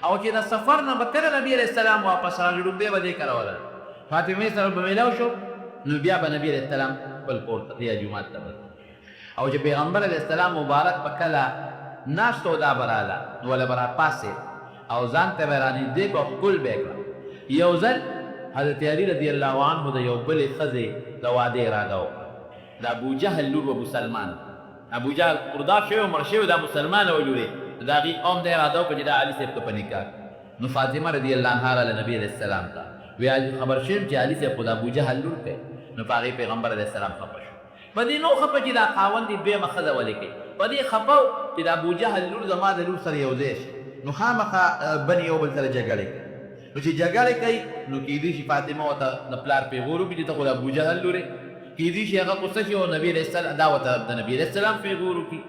او چې د سفر نه به کله نبي علیه السلام واپس راغی ډومبې به دې کره وله فاطمې سره به میلاو شو نو بیا به نبي علیه السلام خپل کور ته یا جومات ته به او چې پیغمبر علیه السلام مبارک به کله ناستو دا به راله نو وله به راپاڅېد او ځان ته به یې رانږدې کړه او ښکل به یې کړه یو ځل حضرت علي رضی الله عنه د یو بلې ښځې د واده اراده وکړه د ابوجهل لور و مسلمان ابوجهل مردار شوی و مړ شوی دا مسلمانه و لورې د هغې قوم د اراده وکړه چې دا علي صاحب ته په نکاح نو فاطمه رضی الله عنها راله نبي علیه السلام ته وی خبر شویم چې علي صاحب خو د ابوجهل لور کوي نو په هغې پیغمبر علیه السلام خفه شو په دې نو خفه چې دا خاوند یې دویمه ښځه ولې کوي په دې خفه و چې د ابوجهل لور زما د لور سره یو ځای شي نو خامخا بنې یو بل سره جګړې کوي نو چې جګړې کوي نو کېدای شي فاطمه ورته د پلار پیغور وکړي چې ته خو د ابوجهل لور یې کېدای شي هغه غصه شي او نبي علیه السلام دا ورته د نبي علیه السلام پیغور وکړي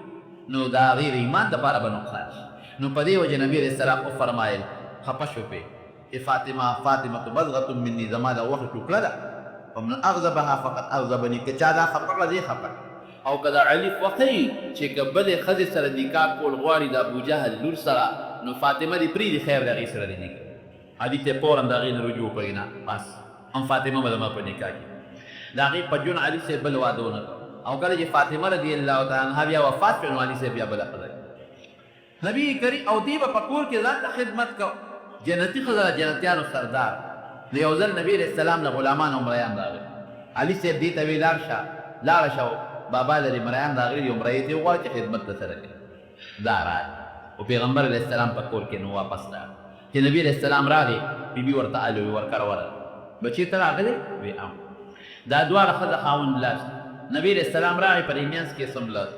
نو د هغې د ایمان دپاره به نقصان شي نو په دې وجه نبي علیه السلام وفرمایل خفه شو پرې فاطمه بضغة مني زما د غوښې ټوکړه ده ومن اغضبها فقط اغضبني که چا دا خفه کړه دې خفه او که د علي خوښوي چې که بلې ښځې سره نکاح کول غواړي د ابوجهل لور سره نو فاطمه دې پرېږدي خیر د هغې سره دې نکاح علي ته فوراً د هغې نه رجوع کوي نه بس هم فاطمه به زما په نکاح کې د هغې په جون علي صاحب بل واده ونه کړ او کله چې فاطمه رضی الله تعالی عنها بیا وفات شوه نو علي صاحب بیا بله ښځه نبي کریم او دې به په کور کې ځان ته خدمت کو جنتي ښځه د جنتیانو سردار د یو ځل نبي علیه السلام له غلامان او مریان راغلي علي صاحب دې ته وی لاړه شه بابا لري مریان راغلي یو مریی ته وغواړي چې خدمت ته سره کوي دا راغی او پیغمبر علیه السلام په کور کې نو واپس راغی چې نبي علیه السلام راغی بیبي ورته الو وی ورکره ورغله بچې ته راغلی وی ام دا دواړه ښځه خاوند لاس نبي علیه السلام راغی په دې منځ کې سملت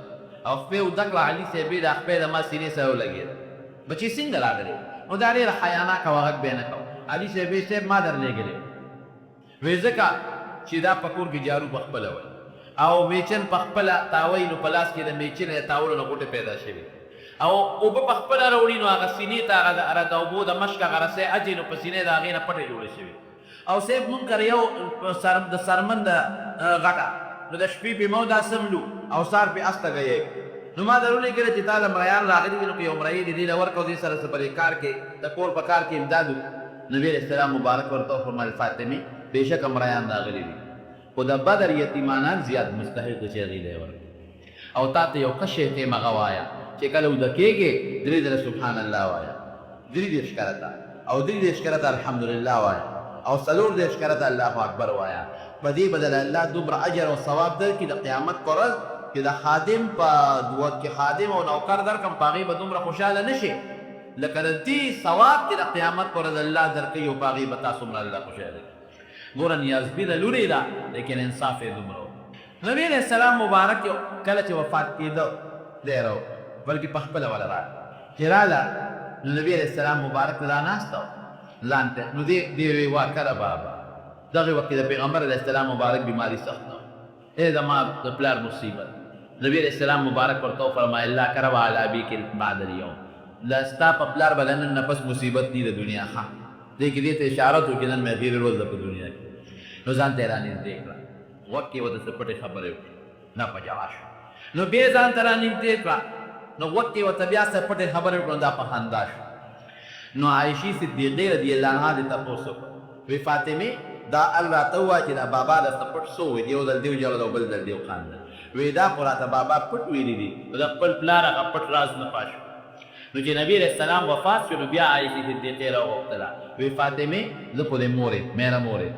او خپې اوده کړه علي صاحب دا خپې د ما سینې سره ولګېده بچې څنګه راغلی نو دا ډېره حیاناکه وه غږ به یې نه کوه علي صاحب صاحب ما درلېږلی وی ځکه چې دا په کور کې جارو په خپله وی او میچن په خپله تاوی نو په لاس کې د میچن د تاولو نه غوټې پیدا شوي او اوبه په خپله راوړي نو هغه سینې ته هغه د اوبو د مشک هغه رسۍ اچوي نو په سینې د هغې نه پټې جوړې شوي او صاحب مونږ کره یو د سرمن د غټه نو د شپې په مو دا سملو او سار په استه گئے نو ما درونه کړه چې تعالی مریان راغلي دي نو که یو مری دي له ورکو دي سره سره کار کې د کور په کار کې امدادو نبی علیہ السلام مبارک ورته فرمایل فاطمه بهشکه مریان راغلي دي خو د بدر یتیمانان زیات مستحق چې غیله ور او تا ته یو قشه ته مغوایا چې کله ودکېږي درې در سبحان الله وایا درې دې شکرتا او درې دې شکرتا الحمدلله وایا او څلور دې شکرتا الله اکبر وایا په دې بدل الله دومره اجر او ثواب درکې د قیامت پرځ چې د خادم په وخت کې خادم او نوکر درکم پاغي به دومره خوشاله نشي لکه د دې ثواب چې د قیامت پرځ الله درکې او پاغي به تاسو مر الله خوشاله ګور نیاز بي د لوري دا لیکن انصاف یې دومره نبی علیہ السلام مبارک کله چې وفات کېدو دیرو بلکې په خپل ولا را چې رااله نو نبی علیہ السلام مبارک را ناستو لانته نو دی وی واکره بابا دغه وخت د پیغمبر علیہ السلام مبارک بیماری سخت اے زما د پلار مصیبت نبی علیہ السلام مبارک ورته فرمایي الله کروا علی ابیک بعد اليوم لا ستا په پلار بلنن نفس مصیبت دی د دنیا ښه دې کې دې ته اشاره تو کې نن مې غیر ورځ په دنیا کې نو ځان ته راني دې کړه وخت کې وته سپټه خبره نه پجاش نو به ځان ته راني دې کړه نو وخت کې وته بیا سپټه خبره کړه دا په خنداش نو عائشہ صدیقہ رضی الله عنها دې تاسو وی فاطمه دا الله توا چې دا بابا د سپټ سو وی دیو دل دیو جوړ بل دل دیو خان وی دا قراته بابا پټ ویلی دي دا خپل پلار هغه پټ راز نه پاش نو چې نبی رسول الله وفات شو بیا عائشہ صدیقہ راوغتله وی فاطمه زه په دې مورې مېرا مورې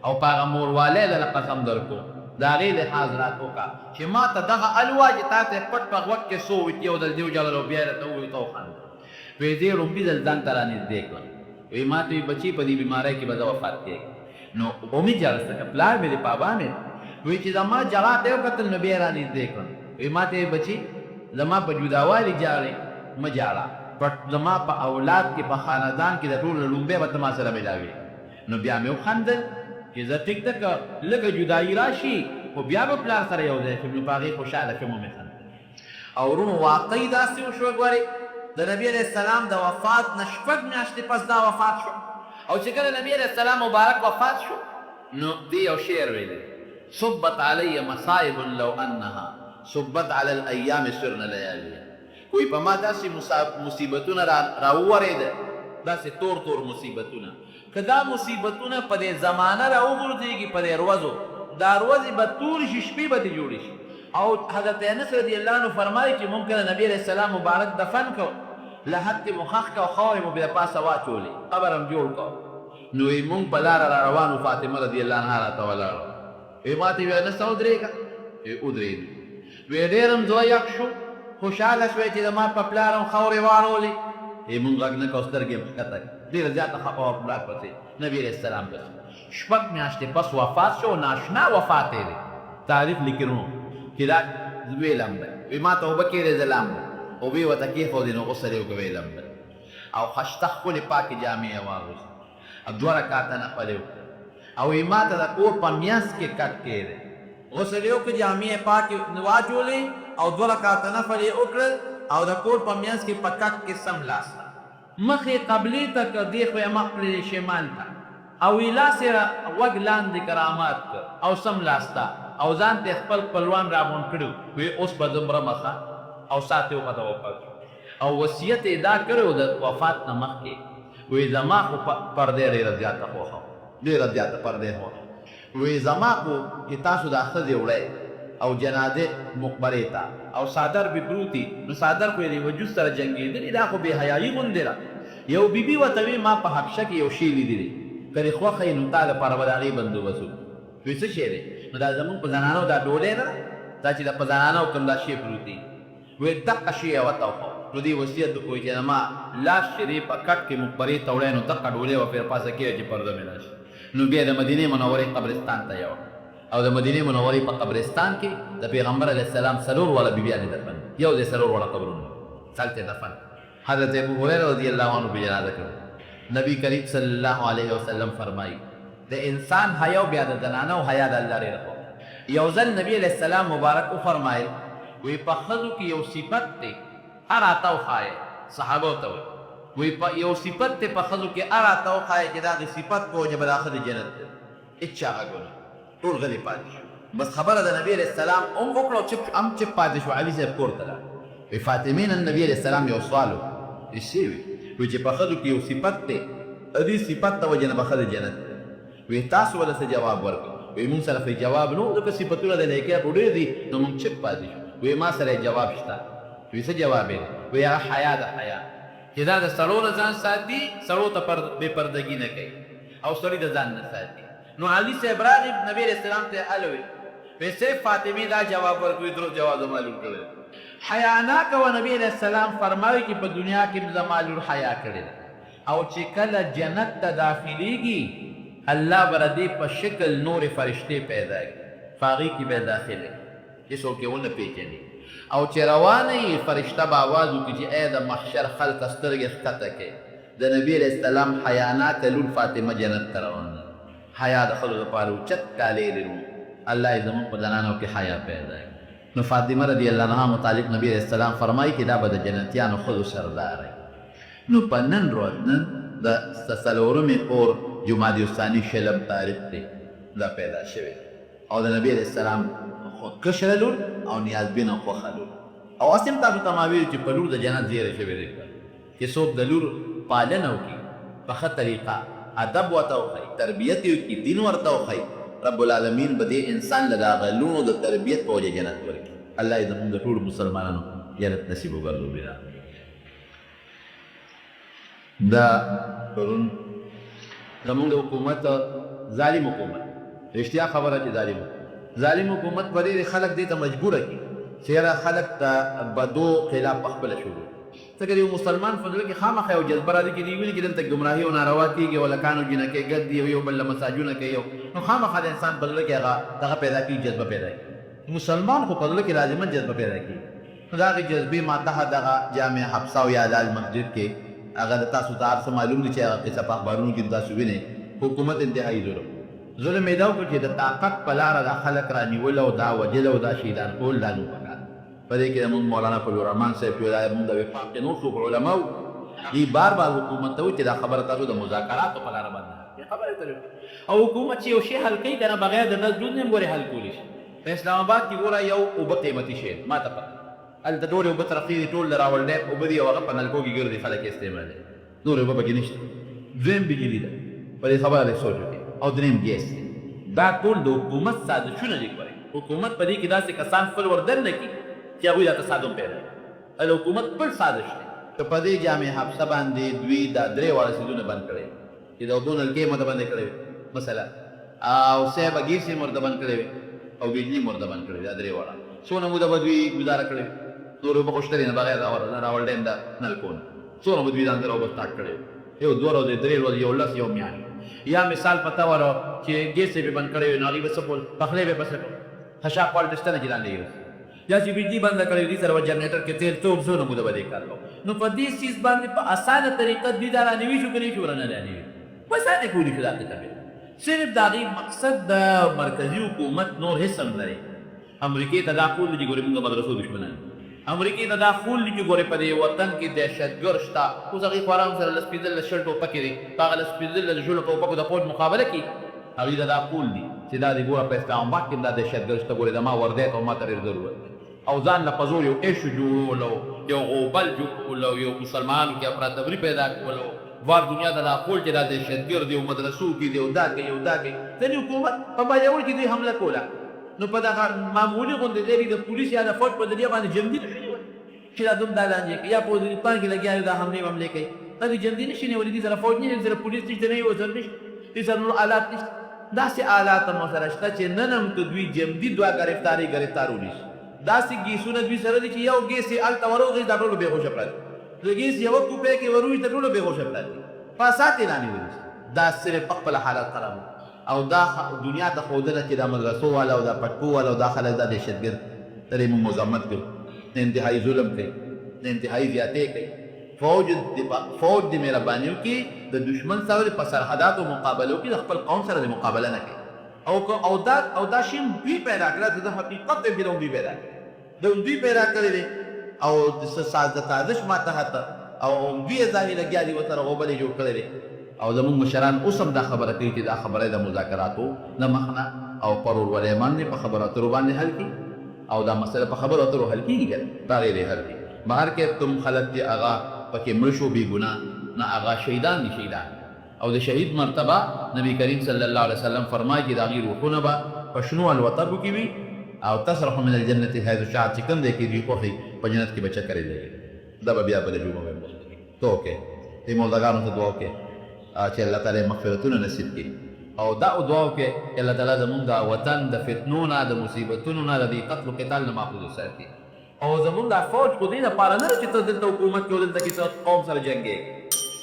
او پاغه مور والے له قسم درکو دا غي له حاضرات وکا چې ما ته دغه الواج تاسو پټ په وخت کې سو وی دیو دل دیو جوړ بیا ته وی تو خان وی دې رومبي دل ځان ترانه دې کړ وی ما ته بچی په دې بیماری کې به وفات کېږي نو اومي جالسه پلار مې بابا مې وی چې زما جلا ته قتل نبی رانی دې کړ وی ما ته بچی زما په جداوالي جاړي مجاړه پټ زما په اولاد کې په خاندان کې د ټول لومبه به تما سره ملاوي نو بیا مې خندل چې زه ټیک تک لکه جدایي راشي خو بیا به پلار سره یو ځای شم نو باغې خوشاله شم مې خندل او ورونو واقعي داسې وشو ګورې د نبی علیہ السلام د وفات نه شپږ میاشتې پس دا وفات شو او چې کله نبی علیہ السلام مبارک وفات شو نو دی یو شعر ویلی صبت علی مصائب لو انها صبت علی الايام سرنا ليالي کوئی په ما داسې مصیبتونه راوورېده داسې تور تور مصیبتونه که دا مصیبتونه په دې زمانه راوغورځېږي په دې ورځو دا ورځې به تورې شي شپې به دې جوړې شي او حضرت انس رضی الله عنه فرمایي چې ممکن نبی علیہ السلام مبارک دفن کو لحد کې مخخ کا خاورې مو بیا پاسه واچولې قبر هم جوړ کو نو یې مونږ په لاره را روانو فاطمه رضی الله عنها راته ولاړه وی ما ته وی انس ودرېږه ودرېد وی ډېر هم زړه یخ شو خوشحاله شوی چې زما په پلار هم خاورې واړولې مونږ غږ نه کړو سترګې یې ښکته ډېره زیاته خفه وه پلار پسې نبي علیہ السلام پسې شپږ میاشتې پس وفات شو ناشنا وفات یې دی تاریخ لیکلو چې دا ویلم دی وی ما ته اوبه کېږدې زه لام او وی ورته کېښودې نو غسل یې وکړه ویلم دی او خشته ښکلې پاکې جامې یې واغوستې او 2 رکعته نفل یې وکړه او وی ما ته د کور په میانځ کې کټ کېږدې غسل یې وکړه جامې یې پاکې واچولې او 2 رکعته نفل یې وکړل او د کور په میانځ کې په کټ کې سملاسته مخې قبلې ته که دې خو یې مخ کړلې شمال ته او وی لاس یې غوږ لاندې کرامات کړ او سملاسته او ځان ته خپل خپلوان راغونډ کړو وی اوس به دومره مخه او ساعت یې وکړه وفات او وصیت یې دا کړی و د وفات نه مخکې وی زما خو پردې ډېره زیاته خوښه ډېره زیاته پردې خوښه وی زما خو چې تاسو دا ښځې وړئ او جنازې مقبرې ته او صادر به پروتي نو صادر خو یې د وجود سره جنګېدلي دا خو بې حیایي غوندې ده یو بیبي ورته وی ما په حبشه کې یو شی لیدلی که دې خوښه یې نو تا لپاره به د هغې بندوبست وکړو وی څه شی دی نو دا زمونږ په زنانو دا ډوډۍ ده دا چې د په زنانو کوم دا شی پروت دي وی دقه شی یې ورته وښو نو دې وصیت وکړو چې زما لاس چې دی په کټ کې مقبرې ته وړی نو دقه ډوډۍ به پرې پاسه کېږي چې پرده مې راشي نو بیا د مدینې منورې قبرستان ته یوړ او د مدینې منورې په قبرستان کې د پیغمبر علیه السلام 4 واړه بیبیانې دفن یو د 4 واړه قبرونه هلته دفن حضرت ابو هریره رضی الله عنه په جنازه کې نبی کریم صلی الله علیه وسلم فرمایي د انسان حیا بیا د زنانه او حیا د الله لري راځي یو ځل نبی علیہ السلام مبارک فرمایل وی په خذو کې یو صفت دی اراتو خای صحابه ته وی په یو صفت ته په خذو کې اراتو خای چې دا د صفت په وجه بل اخر جنت اچا غوړ ټول غلي پاتې بس خبره د نبی علیہ السلام وکړو چې هم چې پاتې شو علي صاحب کور ته لاړ وی فاطمې نن نبی علیہ السلام یو سوال وکړو څه وی چې په ښځو کې یو صفت دی دې صفت د وجې نه به ښځه جنت وی تاسو ولې څه جواب ورکړو وی مونږ سره جواب نه ځکه صفتونه د نیکۍ په ډېر دي نو مونږ چپ پاتې شو وی ما سره جواب شته وی څه جواب یې وی هغه حیا ده حیا چې دا د سړو نه ځان ساتي سړو ته بې پردګي نه کوي او سړي د ځان نه ساتي نو علي صاحب راغی نبی علیہ السلام ته الوی وی صرف فاطمه دا جواب ورکوي درو جواب معلوم کړی حیا نه کوه نبی علیہ السلام فرمایي چې په دنیا کې زما لور حیا کړی او چې کله جنت ته داخليږي الله بردی په شکل نور فرشته پیدا کړي فاغي کې به داخله چې څوک یې ونه پیژني او چې روانه فرشته به آواز وکړي چې ای د محشر خلق سترګې ښکته کړي د نبی علیہ السلام حیانات لور فاطمه جنت ته روانه حیا د خلکو لپاره اوچت کالی لرو الله یې زموږ په زنانو کې حیا پیدا کړي نو فاطمه رضی الله عنها متعلق نبی علیہ السلام فرمایي چې دا به د جنتیانو ښځو سردار نو په نن ورځ نن د څلورمې اور جمادی الثانی شلم تاریخ دی دا پیدا شوی او د نبی علیہ السلام کشر لور او نیازبین او خوښه لور او اسیم تاسو ته ما ویل چې په لور د جنت زیری شوی دی چې څوک د لور پالنه وکړي په ښه طریقه ادب ورته وښایي تربیت یې وکړي دین ورته وښایي رب العالمین به دې انسان له د هغه لورو د تربیت په وجه جنت ورکړي الله یې زموږ د ټولو مسلمانانو جنت نصیب وګرځوي دا پرون زمونږ د حکومت ظالم حکومت رښتیا خبره چې ظالم حکومت په ډېرې خلک دې ته مجبوره کړي چې یاره خلک ته بدو خلاف پخپله شروع ځکه یو مسلمان په زړه کې خامخا یو جذبه راځي چې دوی ویني چې دلته ګمراهي او ناروا کېږي او لکانو جنکۍ ګډ دي او یو بل له مساجونه کوي نو خامخا د انسان په زړه کې هغه دغه پیدا کېږي جذبه پیدا کېږي مسلمان خو په زړه کې لازمن جذبه پیدا کېږي نو د هغې جذبې ماته دغه جامع حبسه او یا لال مسجد کې هغه د تاسو ته هر څه معلوم دي چې هغه قصه په اخبارونو کې تاسو وینئ حکومت انتهایي ظلم یې دا وکړ چې د طاقت په لاره دا خلک رانیول او دا وجل او دا شهیدان کول دا نو پکار په دې کې زموږ مولانا فضل الرحمن صاحب چې دا زموږ د وفاق کې نور څوک علماو دي بار بار حکومت ته وایي چې دا خبره تاسو د مذاکراتو په لاره باندې خبرې کوي او حکومت چې یو شی حل کوي که نه بغیر د نظرونو نه هم ګورې حل کولی شي په اسلام آباد کې ګوره یو اوبه قیمتي شی ما ته پته هلته ټولې اوبه ترقي دي ټول د راولډیپ اوبه دي او هغه په نلکو کې ګرځي خلک یې استعمالوي نور اوبه پکې نشته دویم بجلي ده په دې خبره دې سوچ وکړي او دریم ګیس دی دا ټول د حکومت سازشونه دي ګورئ حکومت په دې کې داسې کسان خپل وردن نه کړي چې هغوی دا تصادم پیدا کړي د حکومت خپل سازش دی که په دې جامع حبسه باندې دوی دا درې واړه څیزونه بند کړی چې د اوبو نلکې یې ورته بندې کړی وي مثلا او صاحب ګیس یې ورته بند کړی وي او بجلي یې ورته بند کړی وي دا درې واړه څونه موده به دوی ګزاره کړې وي نور اوبه خو شته دي نه بغیر د راولډیم د نلکو نه څونه به دوی ځان سره اوبه سټارټ کړی وي یو دوه ورځې درې ورځې یو لس یو میاشت یا مثال پته ورو چې ګیس یې بند کړی وي نو هغوی به څه کول پخلی به پسې کول خشاک والټ شته نه چې لاندې یوسي یا چې بجلي بنده کړی وي دې سره به جنریټر کې تېل څوک څونه موده به دې کار کوو نو په دې څیز باندې په اسانه طریقه دوی دا رانوي شو که نه شو رانه رانوي په اسانه کولی شو دا کتابې صرف د هغې مقصد د مرکزي حکومت نور هېڅ هم لري امریکې ته دا کول دي چې ګورې مونږ مدرسو دشمنان امریکې ته دا کول دي چې ګورې په دې وطن کې دهشتګر شته اوس هغې خو ارام سره لس پېنځه لس شل ټوپکې دي په هغه لس پېنځه لس ژولو ټوپکو د فوج مقابله کړي هغوی ته دا کول دي چې دا دې ګوره په اسلام آباد کې هم دا دهشتګر شته ګورې د ما وردی ته او ما ته ډېر ضرورت دی او ځان له په زور یو ایشو جوړول او یو غوبل جوړول او یو مسلمانانو کې افراطفري پیدا کول او وار دنیا ته دا کول چې دا دهشتګر دی او مدرسو کې دی او دا کوي او دا کوي ځینې حکومت په باجوړ کې دوی حمله کوله نو په دغه معمولي غوندې ځای د پولیس یا د فوج په ذریعه باندې جمدي نه شي نیولی چې دا دوم دا لاندې کوي یا په وزیرستان کې لګیا یو دا حملې کوي دا دوی جمدي نه شي نیولی دې سره فوج نه دې سره پولیس نشته نه یو وزر نشته دې سره نور آلات نشته داسې آلات هم ورسره شته چې نن هم که دوی جمدي دوه ګرفتارونی شي داسې ګیسونه دوی سره دي چې یو ګیس یې هلته وروغېږي دا ټولو بېهوشه پراته د ګیس یوه کوپۍ کې وروځي دا ټولو بېهوشه پراته په اسات یې رانیولي دا صرف په خپله حالت خراب او دا دنیا ته ښودنه چې دا مدرسو والا او دا پټکو والا او دا خلک دا دهشتګرد ترې موږ مذمت کوو انتهایي ظلم کوي انتهایي زیاتې کوي فوج د مهرباني وکړي د دشمن سره په سرحداتو مقابله وکړي د خپل قوم سره د مقابله نه کوي او دا شی دوی پیدا کړه د حقیقت دی چې دوی پیدا کړي دوی پیدا کړی دی او د سازش ماتحت او دوی یې ځانې لګیا دي ورسره غوبلې جوړ کړی دی او زموږ مشران اوس هم دا خبره کوي چې دا خبره د مذاکراتو د مخ نه او پرور ولې باندې په خبرو اترو باندې حل کی او دا مسله په خبرو اترو حل کیږي دا غیر حل کی بهر کې تم خلق دی اغا پکې مړ شو بی ګناه نه اغا شهیدان دي شهیدان او د شهید مرتبه نبی کریم صلی الله علیه وسلم فرمایي چې دا غیر روحونه به په شنو الوتبو کې وي او تصرح من الجنه حيث شاءت چې کوم دی کې دی خوښي په جنت کې بچا کړی دی دا به بیا بل جمعه وي توکه دې مولدګانو ته دعا وکړي چې الله تعالی مغفرتونه نصیب کړي او دا دعا وکړي چې الله تعالی زموږ د وطن د فتنو نه د مصیبتونو نه د قتل او قتال نه محفوظ وساتي او زموږ د فوج کو دې لپاره نه چې ته دلته حکومت کې ولته کې قوم سره جنگي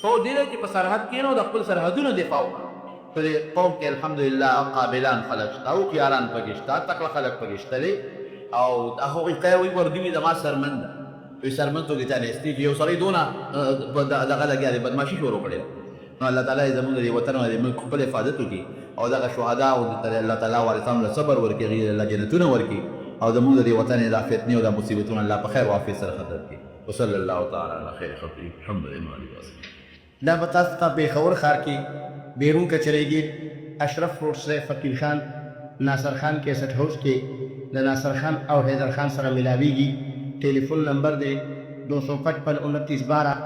فوج دې چې په سرحد کې نو د خپل سرحدونو دفاع وکړي په قوم کې الحمدلله قابلان خلک شته او کیاران پکې شته تکړه خلک پکې شته او هغوی قوي وردوي د ما سرمند وي سرمند توګه ته استیږي یو سړی دونه دغه لګیا دی بدماشي شروع کړې نو الله تعالی زموږ د وطن او د ملک خپل حفاظت وکړي او دغه شهدا او الله تعالی وارثانو له صبر ورکړي الله جنتونه ورکړي او زموږ د وطن د فتنې او د مصیبتونو الله په خیر او عافیت سره ختم کړي وصلی الله تعالی علی خیر خلقه محمد وسلم دا به تاسو ته پېښور ښار کې بیرون کچریږي اشرف روډ سے فقیر خان ناصر خان کیسټ هاوس کې د ناصر خان او حیدر خان سره ملاویږي ټلیفون نمبر دی 255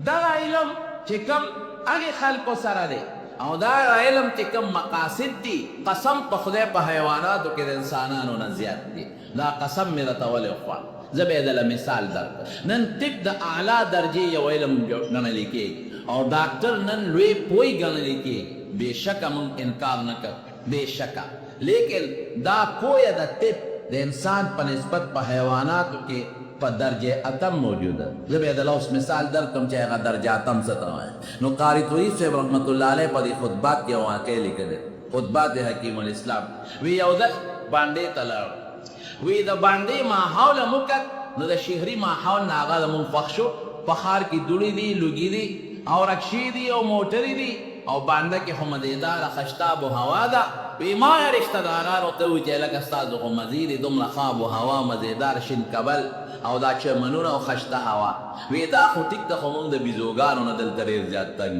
دا علم چې کوم هغه خلکو سره دی او دا علم چې کوم مقاصد دي قسم په خدای په حیواناتو کې د انسانانو نه زیات دي دا قسم مې راته ولې وخوړ زه به یې دله مثال درکړم نن طب د اعلی درجې یو علم ګڼلی کېږي او ډاکټر نن لوی پوی ګڼلی کېږي بېشکه موږ انکار نه کوو بېشکه لیکن دا پویه د طب د انسان په نسبت په حیواناتو کې په درجه اتم موجوده زه به یې دله اوس مثال درکړم چې هغه درجه اتم څه ته وایي نو قاري طویف صاحب رحمت الله علیه په دې خطبات کې یو واقع لیکلی خطبات حکیم الاسلام وی یو ځل بانډې ته لاړ وی د باندې ماحول موکت نو د شهري ماحول نه هغه زموږ خوښ شو په ښار کې دوړې دي لوګي دي او رکشې دي او موټرې دي او بانډه کې خو مزېداره خشتاب و هوا ده وی ما یې رشته دارانو ته ووایي چې لکه ستاسو خو مزې دي دومره خواب و هوا مزېدار شین کبل او دا چمنونه او خشته هوا وی دا خو ټیک ته خو موږ د بیزوګانو نه دلته ډېر زیات تنګ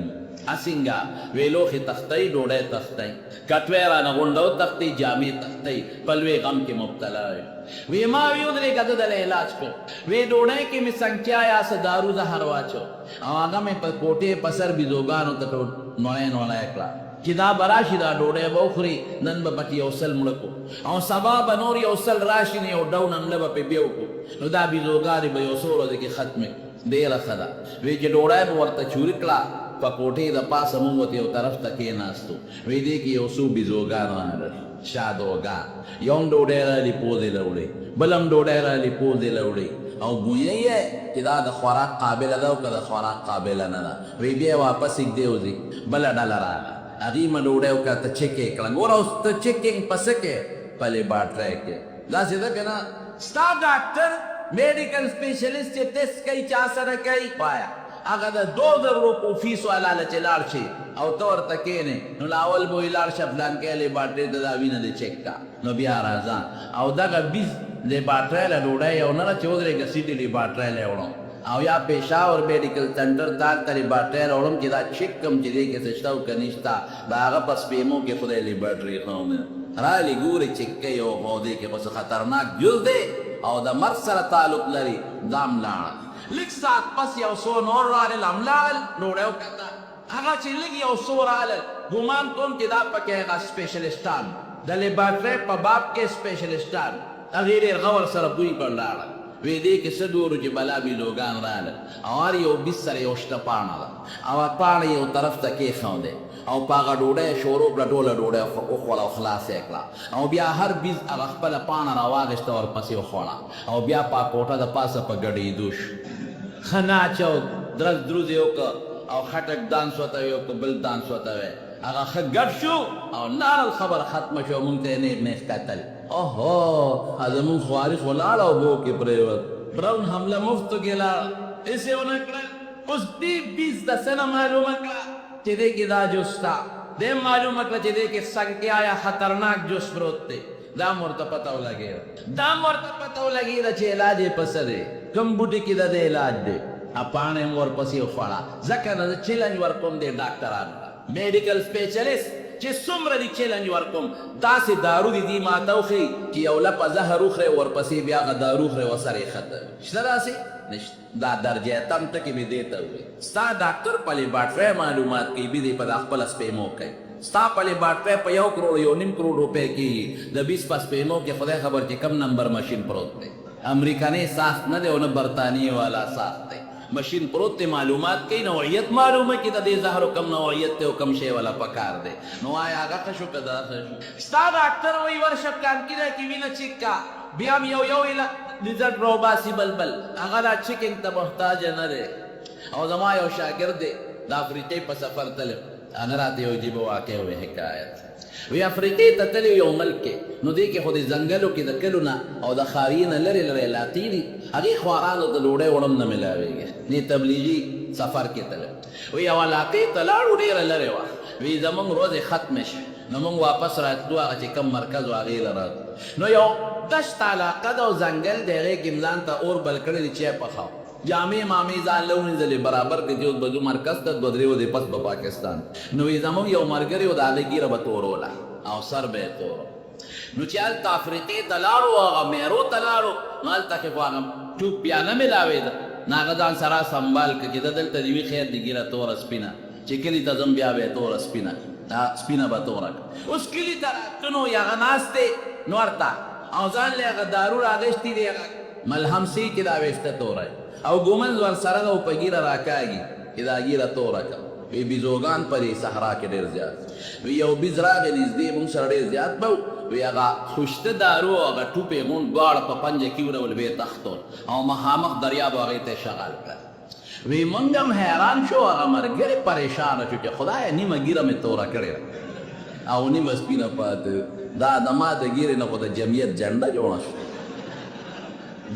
اسنګا ویلوخي تختای ډوډۍ تختای کټوی رانه غونډو تختی جامې تختی پلوی غم کې مبتلا وی ما ویو درې کده د علاج کو وی ډوډۍ کې می سنکیا یا دارو زهر واچو او هغه مې په کوټې پسر بيزوګانو ته نوړې کړه چې دا براشي دا ډوډۍ به وخوري نن به پکې یو سل مړه کو او سبا به نور یو سل راشي نه یو ډو نن به په بیو کو نو دا بيزوګاري به یو سورو د کې ختمه ډېره خدا وی چې ډوډۍ به ورته چوري کړه په کوټې د پاسه مونږ ته یو طرف ته کېناستو وی دې کې یو څو بيزوګان راغلل شادوګان یو ډوډۍ رالي پوزې له وړې بلم ډوډۍ رالي پوزې له وړې او بویه یې چې دا د خوراک قابله ده او که د خوراک قابله نه ده وی بیا واپس یږدې وځي بله ډله راغله هغې مه ډوډۍ وکړه ته چکې کړه ګوره اوس ته چکینګ په څه کې په لیبارټرۍ کې داسې ده که نه ستا ډاکټر میډیکل سپیشلیسټ چې ټیسټ کوي چا سره کوي وایا هغه د 2000 روپو فیس والا له چې لاړ شي او ته ورته کښېنې نو لاول به وایي لاړ شه فلانکۍ لیبارټرۍ ته دا وینه دې چک کا نو بیا راځه او دغه 20 لیبارټرۍ له ډوډۍ یو نه ده چې ودرېږه سیټي لیبارټرۍ له وړم او یا پېښور میډیکل سنټر تا ته لیبارټرۍ راوړم چې دا چک کوم چې دې کې څه شته او که نشته د هغه په سپېمو کې خدای لیبارټرۍ ښه رالي ګورې چک کوي او دې کې خو څه خطرناک جز دی او د مرګ سره تعلق لري دام لاړ لږ ساعت پس یو څو نور رالل هملاغل ډوډۍ وکته هغه چې لږ یو څو رالل ګمان کوم چې دا پکې هغه سپیشلیسټان د لیبارټرۍ په باب کې سپیشلیسټان هغې ډېر غور سره بوی پر لاړل وی دې کې څه ډورو چې بلا بېلوګان رالل او هر یو بیس سره یو شته پاڼه ده او پاڼه یو طرف ته کېښودی او په هغه ډوډۍ شروع کړه ټوله ډوډۍ وخوړه او خلاص یې کړه او بیا هر بیز هغه خپله پاڼه راواغېسته ورپسې وخوړه او بیا په کوټه د پاسه په ګډېدو شو ښه ناچ او درز دروز یې وکړه او خټک دانس ورته وی او که بل دانس ورته وی هغه ښه ګډ شو او نارل خبره ختمه شو مونږ ته یې نیغ نیغ کتل اوهو زمونږ خواري ولاړ او بو کې پرېوت براون حمله مفتو کې لاړ هېڅ یې ونه کړل اوس دې بیز د څه نه معلومه کړه چې دې کې دا جوس شته دې معلومه کړه چې دې کې سنګیا یا خطرناک جوس پروت دی دا مو ورته پته ولګېده چې علاج یې په څه دی کوم بوټي کې د دې علاج دی پاڼه یې ورپسې وخوړه ځکه نه زه چیلنج ورکوم دې ډاکټرانو میډیکل سپیشلیسټ چې څومره دي چیلنج ورکوم داسې دارو دي دي ماته وښیي چې یو لپه زهر وخورې ورپسې بیا هغه دارو وخورې ورسره یې ختم شته داسې نشته دا درجه تم ټکې مې دې ته ووایي ستا ډاکټر په لیبارټرۍ معلومات کوي بیا دې په دا خپله سپېمو کوي ستا په لیبارټرۍ په 1 کروڑ 1.5 کروڑ روپۍ کېږي د 20 په سپېمو کې خدای خبر چې کم نمبر مشین پروت دی امریکنۍ ساخت نه دی او نه برطانیې والا ساخت دی مشین پروت دی معلومات کوي نوعیت معلومه کې د دې زهرو کم نوعیت دی او کم شی والا پکار دی نو آیا هغه ښه شو که دا ښه شو ستا ډاکټر وایي ورشه کانکینه کې وینه چیک کا بیا م یو لیزرډ راوباسي بلبل هغه دا چیکنګ ته محتاجه نه دی او زما یو شاګرد دی د افریقې په سفر تللی هغه راته یو عجیبه واقع وی حکایت وی افریقې ته تللی یو ملک کې نو دې کې خو د ځنګلو کې د کلو نه او د ښاري نه لرې لرې علاقې دي هغې خوارانو د ډوډۍ وړم نه میلاوېږي دې تبلیغي سفر کې تللی وی یو علاقې ته لاړو ډېره لرې وه وی زمونږ ورځې ختمې شوې نو موږ واپس راتلو هغه چې کم مرکز و هغې له راتلو نو یو دشت علاقه ده او ځنګل دی هغې کې ځان ته اور بل کړی دی چای پخاو جامې مامې ځان له ووینځلې برابر کړې چې اوس به ځو مرکز ته 2-3 ورځې پس به پاکستان نو وی زمونږ یو ملګري و د هغې ږیره به توروله او سر به یې تورو نو چې هلته افریقې ته لاړو هغه میرو ته لاړو نو هلته کې خو هغه ټوپ بیا نه میلاوېده نو هغه ځان سره سنبال کړه چې ده دلته د وي خیر د ږیره توره سپینه چې کلي ته ځم بیا به یې توره سپینه سپینه به توره کړه اوس کلي ته راته نو هغه ناست دی نو ورته او ځان له هغه دارو راغېستي دی هغه ملهم سی چې دا ویښته توره او ګومنځ ورسره ده او په ږیره راکاږي چې دا ږیره توره کړه وی بیزوګان په دې صحرا کې ډېر زیات وی یو بیز راغی نږدې مونږ سره ډېر زیات به وی هغه خوشته دارو هغه ټوپ یې مونږ دواړه په پنجه کې ورول ویې تختول او مخامخ دریاب هغې ته شغال کړه وی مونږ هم حیران شو هغه ملګري پریشانه شو چې خدایه نیمه ږیره مې توره کړې ده او نیمه سپینه پاتې دا د ما د ږیرې نه خو د جمعیت جنډه جوړه شو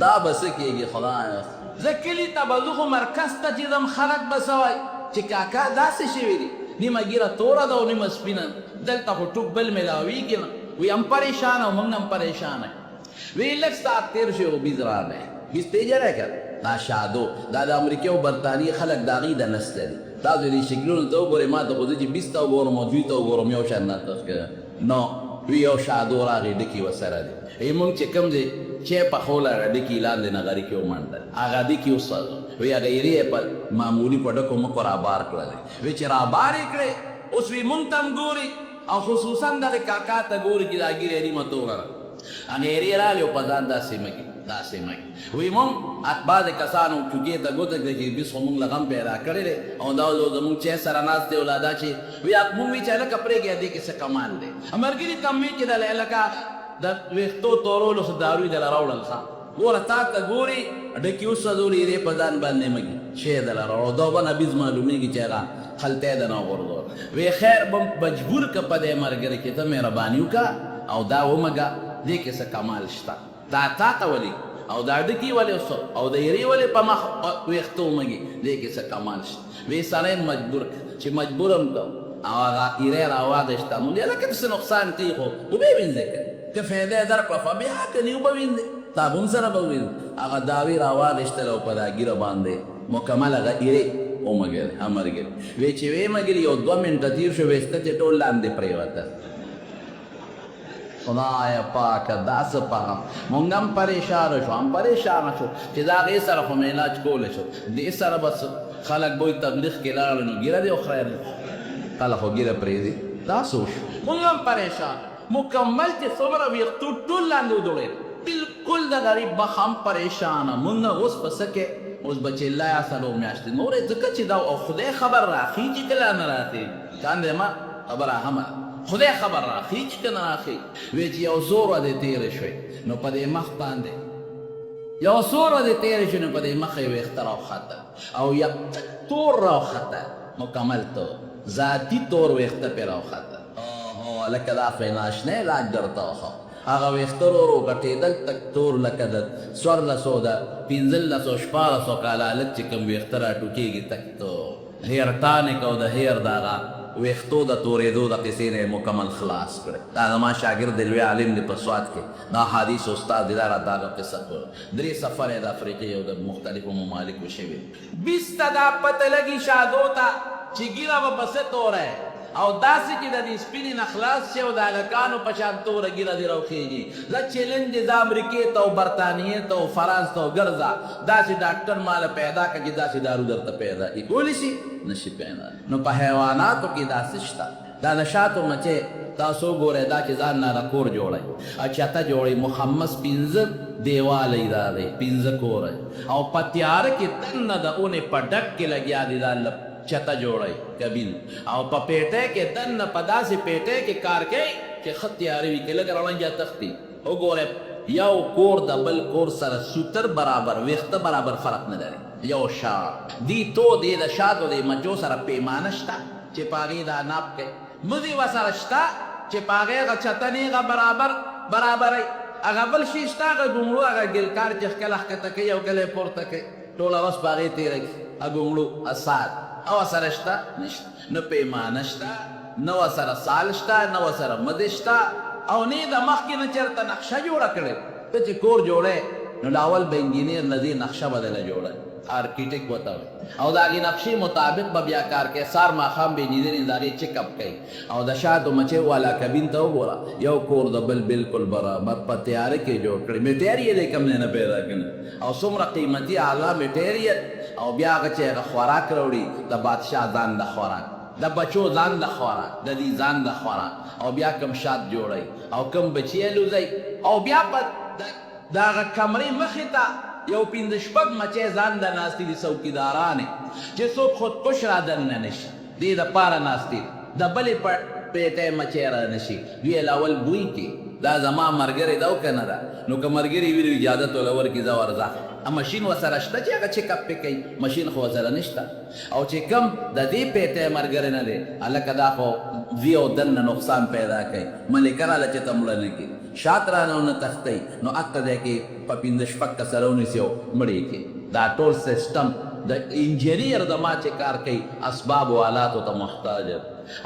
دا به څه کېږي خدایه زه کلي ته به ځو خو مرکز ته چې ځم خلک به څه وایي چې کاکا داسې شوي دي نیمه ږیره توره ده او نیمه سپینه دلته خو ټوپ بل میلاویږي نه وی هم پریشانه او موږ هم پریشانه وی لږ ساعت تېر شو یو بیز راغی بیز پیژنی که دا شادو دا د امریکې او برطانیې خلک د هغې د نسل دي تاسو دې شکلونو ته وګورئ ما ته خو زه چې بیز ته وګورم او دوی ته وګورم یو شان نه تښکه نو وی یو شادو راغی ډکي ورسره دی ای مونږ چې کوم دی چې پخوله ډکي لاندې نغري کې ومنډل هغه ډکي وسوځو وی هغه ایرې یې په معمولي په ډکو مکو رابار کړلی وی چې رابار یې کړې اوس وی مونږ ته هم ګوري او خصوصا دغه کاکا ته ګوري چې دا ږیرې نیمه توره ده هغه ایرې راغلې او په ځان دا سیمه کې دا سیمه کې وی مونږ بعضې کسانو چوکې ته ګوته کړې چې بیس خو مونږ له غم پیدا کړی دی او دا زمونږ چې سره ناست دی اولادا چې وی مونږ وی چې هلکه پرېږدې دې کې څه کمال دی ملګري ته م وی چې دله هلکه د ویښتو تورولو څه دارو یې دله راوړل ښه ګوره تا ته ګوري ډکي وسوځولې ایرې په ځان باندې مګي شی دله راوړو دا به نبیز معلومېږي چې هغه خلطه ده نه غورځول وی خیر به مجبور که په دې ملګري کې ته مهرباني وکړه او دا ومږه دې کې څه کمال شته دا تا ته ولې او دا ډکي ولې وسو او د ایرې ولې په مخ ویښته ومږي دې کې څه کمال شته وی سړی مجبور چې مجبور هم کړ او هغه ایرې راواغېسته نو لکه څه نقصان کوي خو وبې وینځې که که فایده یې درکړه خو بیا کنې وبه وینځې صابون سره به وینځ هغه داوی راواغېستل او په دا ږیره باندې مکمل هغه ایرې ومګل همرګل وی چې وی مګل یو 2 منټه تیر شو وسته چې ټول لاندې پریوته خدای پاک دا څه پام مونږ هم پریشان شو هم پریشان شو چې دا غي سره خو علاج کول شو دې سره بس خلک به تبلیغ کې لاړ نو ګیره دی خو خیر کله خو ګیره پرې دی دا سوش مونږ هم پریشان مکمل چې څومره ویښتو ټول لاندې ودوړل بالکل د غریب بخم پریشان مونږ اوس پس کې اوس بچې الله یا سلو میاشتې مورې ځکه چې دا او خدای خبر راخي چې کله نه راځي کاندې ما خبره هم خدای خبر راخي چې کله راخي وی چې یو زور دې تیر شوی نو په دې مخ باندې یو زور دې تیر شوی نو په دې مخ یې اختراع خطر او یا تور را خطر مکمل تو ذاتی تور وخته پر را خطر اوه لکه دا فیناشنه علاج درته خو هغه ویخترو رو غټېدل تک تور لکه د 1400 د 1500 کاله هلک چې کوم ویښته راټوکېږي تک تو هیر ټانک او د هیر د هغه ویښتو د تورېدو د قصې نه مکمل خلاص کړی دا زما شاګرد دی لوی عالم دی په سوات کې دا حدیث استاد دی دا راته هغه قصه کوله 3 سفر یې د افریقې او د مختلفو ممالکو شوي بیسته دا پته لګي شادو ته چې ګیره به پسې توره او داسې چې د دې سپینې نه خلاص شي او د هلکانو په شان توره ږیره دې راوخېږي زه چیلنج دې زه امریکې ته او برطانیې ته او فرانس ته ګرځه داسې ډاکټر ماله پیدا کړه چې داسې دارو درته پیدا کړي کولی شي نشي پیدا نو په حیواناتو کې داسې شته دا نشاتو مچې تاسو ګورئ دا چې ځان نه کور جوړئ او چته جوړئ مخمس پنځه دیواله یې دا دی پنځه کوره او په تیاره کې دننه د اونې په ډک کې لګیا دي دا چته جوړئ کبین او په پیټۍ کې دننه په داسې پیټۍ کې کار کوي چې ښه تیاره وي که لږ رڼجه تښتي وګورئ یو کور د بل کور سره سوتر برابر ویښته برابر فرق نه لري یو شا دی تو دی د شاتو د مچو سره پیمانه شته چې په هغې دا ناپ کوي مزي ورسره شته چې په هغې هغه چتنې هغه برابروي هغه بل شي شته هغه ګونګړو هغه ګلکار چې کله ښکته کوي او کله یې پورته کوي ټوله ورځ په هغې تېره کړي هغه ګونګړو اساد او ورسره شته نشته نه پیمانه شته نه ورسره سال شته نه ورسره مدې شته او نه د مخکې نه چېرته نقشه جوړه کړې ته چې کور جوړې نو د اول به انجینیر نه دې نقشه به دله جوړه آرکیټیک وته او د هغې نقشې مطابق به بیا کار کوي سار ماښام به انجینر د هغې چیک اپ کوي او د شاتو مچۍ والا کبین ته وګوره یو کور د بل بالکل برابر په تیاره کې جوړ کړي میټیریل یې کم نه پیدا کړي او څومره قیمتي اعلی میټیریل او بیا هغه چې هغه خوراک راوړي د بادشاه ځان د خوراک د بچو ځان د خوراک د دې ځان د خوراک او بیا کم شات جوړوي او کم بچی الوزي او بیا په د هغه کمرې مخې ته یو پنځه شپږ مچۍ ځان د ناستې دي څوکیدارانې چې څوک خودکش را دننه نشي دې دپاره ناستې د بلې پیټۍ مچۍ را نشي دوی اول بوی کې دا زما ملګری ده او که نه ده نو که ملګري وي نو اجازت وله ورکړي ځه ورځه مشین ورسره شته چې هغه چیک اپ پې کوي مشین خو ورسره نشته او چې کم د دې پیټۍ ملګری نه دی هلکه دا خو وي او دننه نقصان پیدا کوي ملکه راله چې ته مړه نه کړي شات رانه ونه تښتئ نو هلته دی کې په پنځه شپږ کسره ونیسي او مړې کړي دا ټول سیسټم د انجینیر د ما چې کار کوي اسباب و آلاتو ته محتاج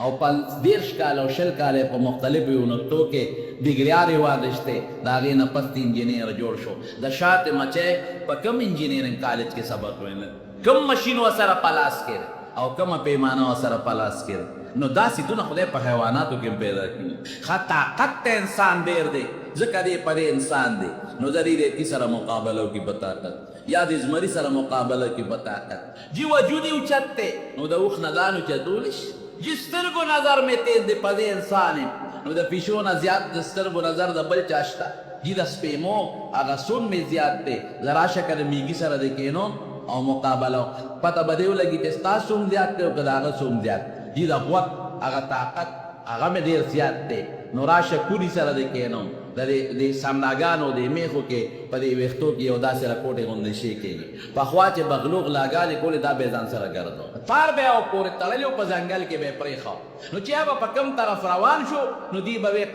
او 50 کال او 20 کال په مختلفو نقطو کې ډګریارې واغېستې د هغې نه پس انجینیر جوړ شو د شاتې مچۍ په کم انجینیرنګ کالج کې سبق ویل کم مشین ورسره په لاس کې او کومه پیمانه ورسره په لاس کې نو دا سیدونه خدای په حیواناتو کې پیدا کړي ښه طاقت ته انسان ډېر دی ځکه دې پرې انسان دی نو د ریتي سره مقابله وکړي په طاقت یا د زمري سره مقابله وکړي په طاقت جی وجود یې اوچت دی نو د اوښ نه دا نو اوچتولی شي جی سترګو نظر مې تیز دی په دې انسان نو د پیشو نه زیات د سترګو نظر د بل چا شته جی د سپیمو هغه سون مې زیات دی زه راشه که د میږي سره د کینوم او مقابله پته به دې ولګي چې ستا سوم زیات دی او که د هغه سوم زیات جی د غوږ هغه طاقت هغه مې ډېر زیات دی نو راشه کوري سره د کینوم د سمناګانو د میخو کې په دې ویښتو کې یو داسې راکوټې غوندې شی کېږي پخوا چې بغلو غلاګانې کولې دا به یې ځان سره ګرځو پار به یې او پورې تړلې او په ځنګل کې به یې پرېښه نو چې هغه په کوم طرف روان شو نو دوی به وې